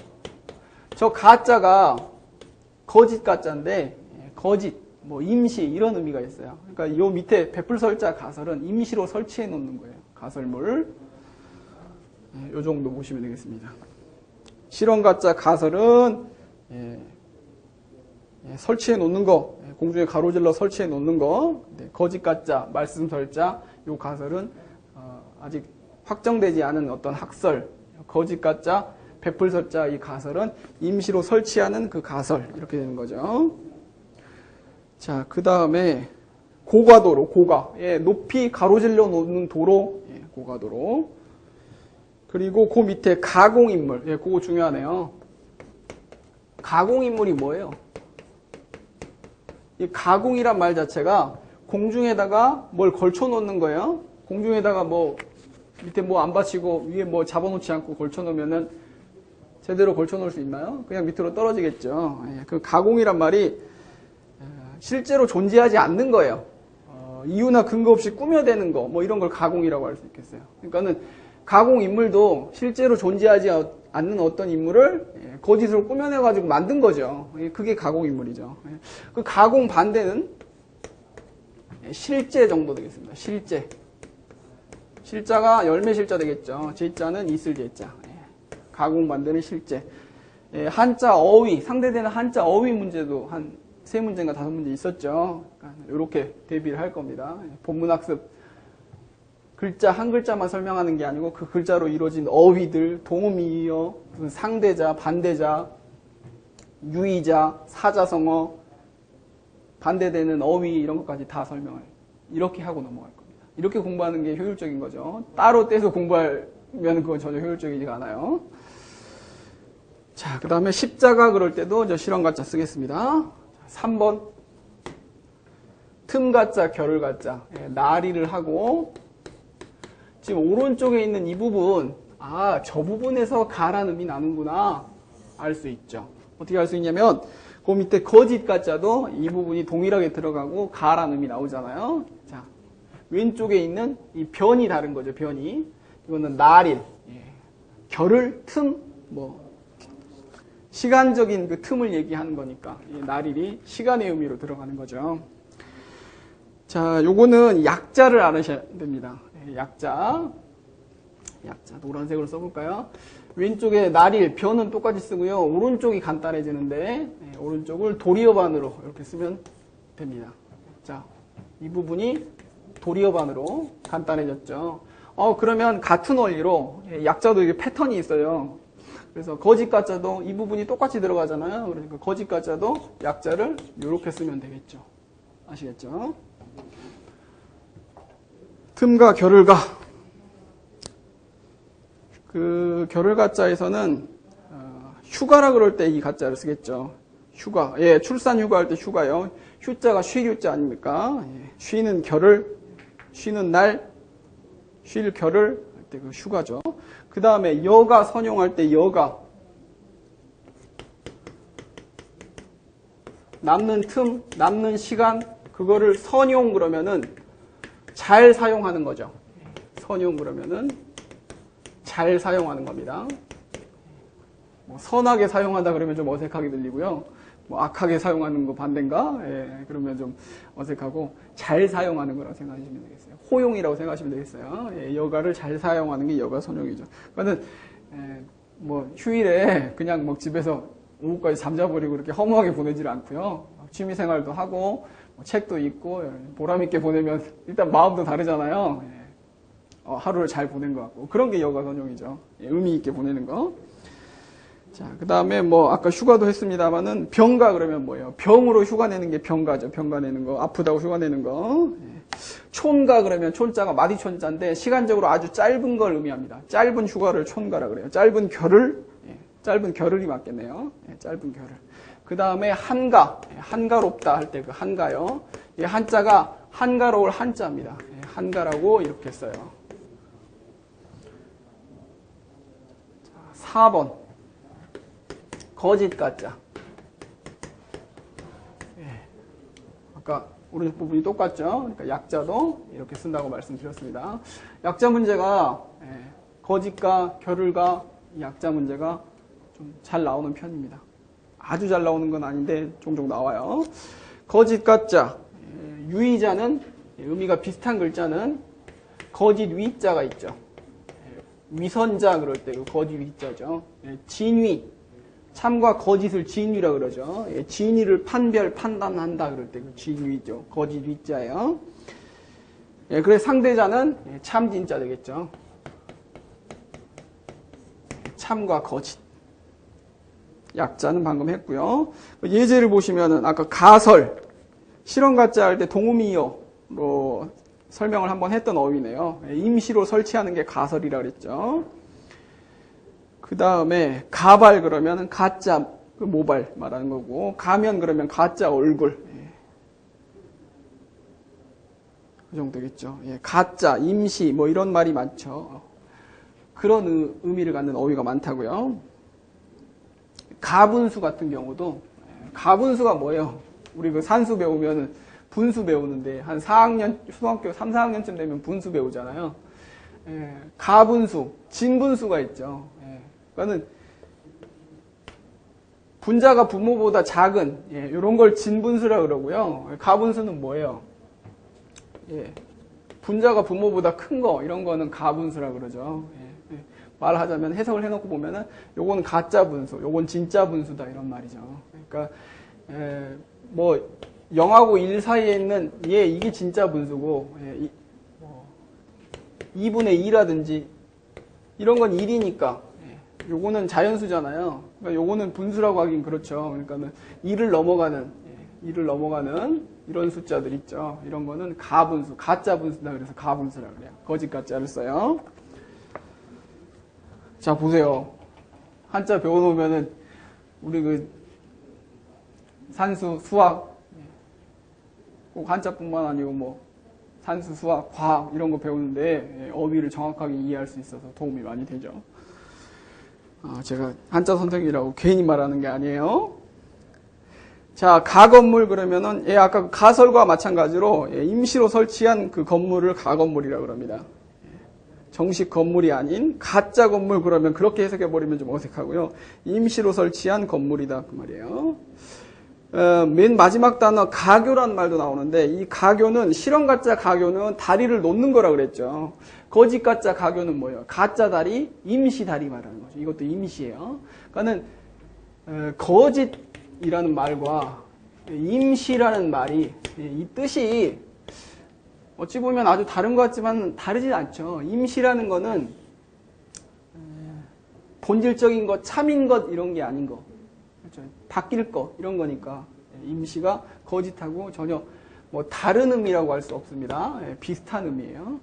저 가짜가 거짓 가짜인데 거짓, 뭐 임시 이런 의미가 있어요. 그러니까 요 밑에 베풀설자 가설은 임시로 설치해 놓는 거예요. 가설물. 요 정도 보시면 되겠습니다. 실언 가짜 가설은 설치해 놓는 거, 공중에 가로질러 설치해 놓는 거. 거짓 가짜, 말씀설자 요 가설은 아직 확정되지 않은 어떤 학설, 거짓 가짜, 베풀설자 이 가설은 임시로 설치하는 그 가설 이렇게 되는 거죠. 자, 그 다음에 고가도로, 높이 가로질러 놓는 도로, 고가도로. 그리고 그 밑에 가공인물, 그거 중요하네요. 가공인물이 뭐예요? 이 가공이란 말 자체가 공중에다가 뭘 걸쳐 놓는 거예요. 공중에다가 밑에 안 받치고 위에 잡아놓지 않고 걸쳐 놓으면은 제대로 걸쳐 놓을 수 있나요? 그냥 밑으로 떨어지겠죠. 그 가공이란 말이 실제로 존재하지 않는 거예요. 이유나 근거 없이 꾸며대는 거, 뭐 이런 걸 가공이라고 할 수 있겠어요. 그러니까는 가공 인물도 실제로 존재하지 않는 어떤 인물을 거짓으로 꾸며내가지고 만든 거죠. 그게 가공 인물이죠. 그 가공 반대는 실제 정도 되겠습니다. 실제. 실자가 열매 실자 되겠죠. 제자는 있을 제자. 가공 반대는 실제. 한자 어휘, 상대되는 한자 어휘 문제도 한 3문제인가 5문제 있었죠. 이렇게 대비를 할 겁니다. 본문학습. 글자, 한 글자만 설명하는 게 아니고 그 글자로 이루어진 어휘들, 동음이어, 무슨 상대자, 반대자, 유의자, 사자성어, 반대되는 어휘 이런 것까지 다 설명을 이렇게 하고 넘어갈 겁니다. 이렇게 공부하는 게 효율적인 거죠. 따로 떼서 공부하면 그건 전혀 효율적이지가 않아요. 자, 그 다음에 십자가 그럴 때도 저 실언가짜 쓰겠습니다. 3번 틈가짜, 결을가짜. 나리를 하고 지금 오른쪽에 있는 이 부분, 저 부분에서 가라는 의미 나는구나 알 수 있죠. 어떻게 알 수 있냐면 그 밑에 거짓가짜도 이 부분이 동일하게 들어가고 가라는 의미 나오잖아요. 자, 왼쪽에 있는 이 변이 다른 거죠. 변이. 이거는 나릴, 결을, 틈, 뭐 시간적인 그 틈을 얘기하는 거니까 나릴이 시간의 의미로 들어가는 거죠. 자, 요거는 약자를 알으셔야 됩니다. 약자 노란색으로 써볼까요? 왼쪽에 나릴, 변은 똑같이 쓰고요. 오른쪽이 간단해지는데 오른쪽을 도리어반으로 이렇게 쓰면 됩니다. 자, 이 부분이 도리어반으로 간단해졌죠. 그러면 같은 원리로 약자도 이게 패턴이 있어요. 그래서 거짓가짜도 이 부분이 똑같이 들어가잖아요. 그러니까 거짓가짜도 약자를 이렇게 쓰면 되겠죠. 아시겠죠? 틈과 결을가. 그 결을가짜에서는 휴가라 그럴 때 이 가짜를 쓰겠죠. 휴가. 출산 휴가할 때 휴가요. 휴자가 쉬휴자 아닙니까? 쉬는 결을, 쉬는 날, 쉴 결을 할 때 그 휴가죠. 그 다음에 여가 선용할 때 여가. 남는 틈, 남는 시간, 그거를 선용 그러면은 잘 사용하는 거죠. 선용 그러면은 잘 사용하는 겁니다. 뭐 선하게 사용하다 그러면 좀 어색하게 들리고요. 뭐 악하게 사용하는 거 반대인가? 그러면 좀 어색하고 잘 사용하는 거라고 생각하시면 되겠어요. 호용이라고 생각하시면 되겠어요. 여가를 잘 사용하는 게 여가 선용이죠. 그러니까는 뭐 휴일에 그냥 뭐 집에서 오후까지 잠자버리고 그렇게 허무하게 보내지를 않고요. 취미생활도 하고 뭐 책도 읽고 보람 있게 보내면 일단 마음도 다르잖아요. 하루를 잘 보낸 것 같고 그런 게 여가 선용이죠. 의미 있게 보내는 거. 자, 그 다음에 뭐 아까 휴가도 했습니다만은 병가 그러면 뭐예요? 병으로 휴가 내는 게 병가죠. 병가 내는 거, 아프다고 휴가 내는 거. 촌가 그러면 촌자가 마디촌자인데 시간적으로 아주 짧은 걸 의미합니다. 짧은 휴가를 촌가라 그래요. 짧은 결을, 짧은 결을이 맞겠네요. 짧은 결을. 그 다음에 한가, 한가롭다 할 때 그 한가요. 이 한자가 한가로울 한자입니다. 한가라고 이렇게 써요. 자, 4번. 거짓가짜. 아까 오른쪽 부분이 똑같죠? 그러니까 약자도 이렇게 쓴다고 말씀드렸습니다. 약자 문제가 거짓과 결을과 약자 문제가 좀 잘 나오는 편입니다. 아주 잘 나오는 건 아닌데 종종 나와요. 거짓가짜. 유의자는 의미가 비슷한 글자는 거짓 위자가 있죠. 위선자 그럴 때 거짓 위자죠. 진위. 참과 거짓을 진위라 그러죠. 진위를 판단한다 그럴 때 그 진위죠. 거짓 위자예요. 그래서 상대자는 참진자 되겠죠. 참과 거짓. 약자는 방금 했고요. 예제를 보시면은 아까 가설, 실언가짜 할 때 동음이어로 설명을 한번 했던 어휘네요. 임시로 설치하는 게 가설이라 그랬죠. 그 다음에 가발 그러면 가짜 그 모발 말하는 거고 가면 그러면 가짜 얼굴 그 정도 되겠죠. 가짜, 임시 뭐 이런 말이 많죠. 그런 의미를 갖는 어휘가 많다고요. 가분수 같은 경우도 가분수가 뭐예요? 우리 그 산수 배우면 분수 배우는데 한 4학년 초등학교 3, 4학년쯤 되면 분수 배우잖아요. 예, 가분수, 진분수가 있죠. 예, 그러니까는 분자가 분모보다 작은 이런 걸 진분수라 그러고요. 가분수는 뭐예요? 예, 분자가 분모보다 큰 거 이런 거는 가분수라 그러죠. 예, 예. 말하자면 해석을 해놓고 보면은 요거는 가짜 분수, 요건 진짜 분수다 이런 말이죠. 그러니까 뭐 0하고 1 사이에 있는 이게 진짜 분수고 2분의 2라든지 이런 건 1이니까 요거는 자연수잖아요. 그러니까 요거는 분수라고 하긴 그렇죠. 그러니까는 2를 넘어가는 이런 숫자들 있죠. 이런 거는 가분수, 가짜 분수다 그래서 가분수라고 그래요. 거짓 가짜를 써요. 자, 보세요. 한자 배워놓으면은 우리 그 산수, 수학 꼭 한자뿐만 아니고 뭐 산수, 수학, 과학 이런 거 배우는데 어휘를 정확하게 이해할 수 있어서 도움이 많이 되죠. 제가 한자 선생님이라고 괜히 말하는 게 아니에요. 자, 가건물 그러면은 아까 가설과 마찬가지로 임시로 설치한 그 건물을 가건물이라고 그럽니다. 정식 건물이 아닌 가짜 건물 그러면 그렇게 해석해 버리면 좀 어색하고요. 임시로 설치한 건물이다 그 말이에요. 맨 마지막 단어 가교란 말도 나오는데 이 가교는 실험 가짜 가교는 다리를 놓는 거라 그랬죠. 거짓 가짜 가교는 뭐예요? 가짜 다리, 임시 다리 말하는 거죠. 이것도 임시예요. 그러니까는 거짓이라는 말과 임시라는 말이 이 뜻이 어찌 보면 아주 다른 것 같지만 다르지 않죠. 임시라는 거는 본질적인 것, 참인 것 이런 게 아닌 거. 그렇죠? 바뀔 거 이런 거니까 임시가 거짓하고 전혀 뭐 다른 의미라고 할 수 없습니다. 비슷한 의미예요.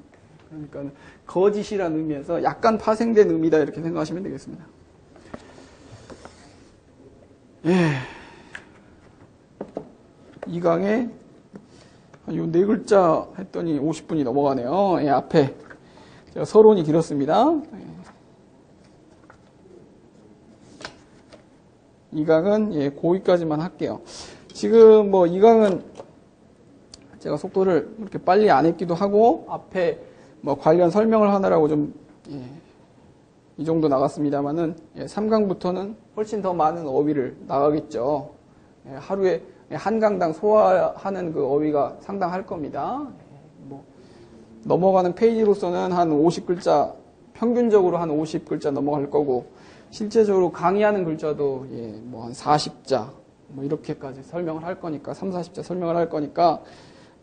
그러니까 거짓이라는 의미에서 약간 파생된 의미다 이렇게 생각하시면 되겠습니다. 이 강에 요 네 글자 했더니 50분이 넘어가네요. 앞에 제가 서론이 길었습니다. 이 강은 고기까지만 할게요. 지금 뭐 이 강은 제가 속도를 이렇게 빨리 안 했기도 하고 앞에 뭐 관련 설명을 하느라고 좀 이 정도 나갔습니다만은 3강부터는 훨씬 더 많은 어휘를 나가겠죠. 하루에 한 강당 소화하는 그 어휘가 상당할 겁니다. 뭐 넘어가는 페이지로서는 한 50글자 평균적으로 한 50글자 넘어갈 거고 실제적으로 강의하는 글자도 뭐 한 40자 뭐 이렇게까지 설명을 할 거니까 3, 40자 설명을 할 거니까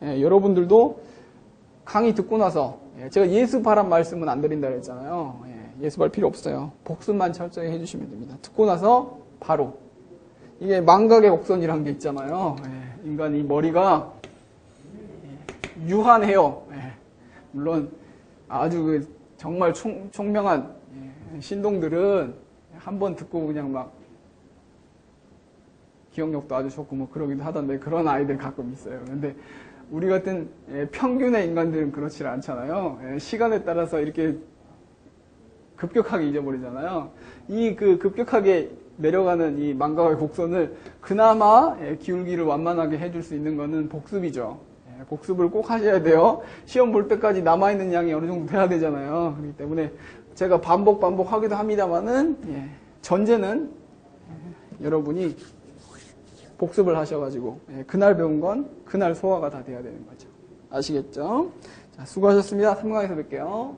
여러분들도 강의 듣고 나서 제가 예습하란 말씀은 안 드린다 그랬잖아요. 예습할 필요 없어요. 복습만 철저히 해주시면 됩니다. 듣고 나서 바로 이게 망각의 곡선이라는 게 있잖아요. 인간 이 머리가 유한해요. 물론 아주 그 정말 총명한 신동들은 한번 듣고 그냥 막 기억력도 아주 좋고 뭐 그러기도 하던데 그런 아이들 가끔 있어요. 근데 우리 같은 평균의 인간들은 그렇지 않잖아요. 시간에 따라서 이렇게 급격하게 잊어버리잖아요. 이 그 급격하게 내려가는 이 망각의 곡선을 그나마 기울기를 완만하게 해줄 수 있는 거는 복습이죠. 복습을 꼭 하셔야 돼요. 시험 볼 때까지 남아있는 양이 어느 정도 돼야 되잖아요. 그렇기 때문에 제가 반복하기도 합니다만은 전제는 여러분이 복습을 하셔가지고 그날 배운 건 그날 소화가 다 돼야 되는 거죠. 아시겠죠? 자, 수고하셨습니다. 3강에서 뵐게요.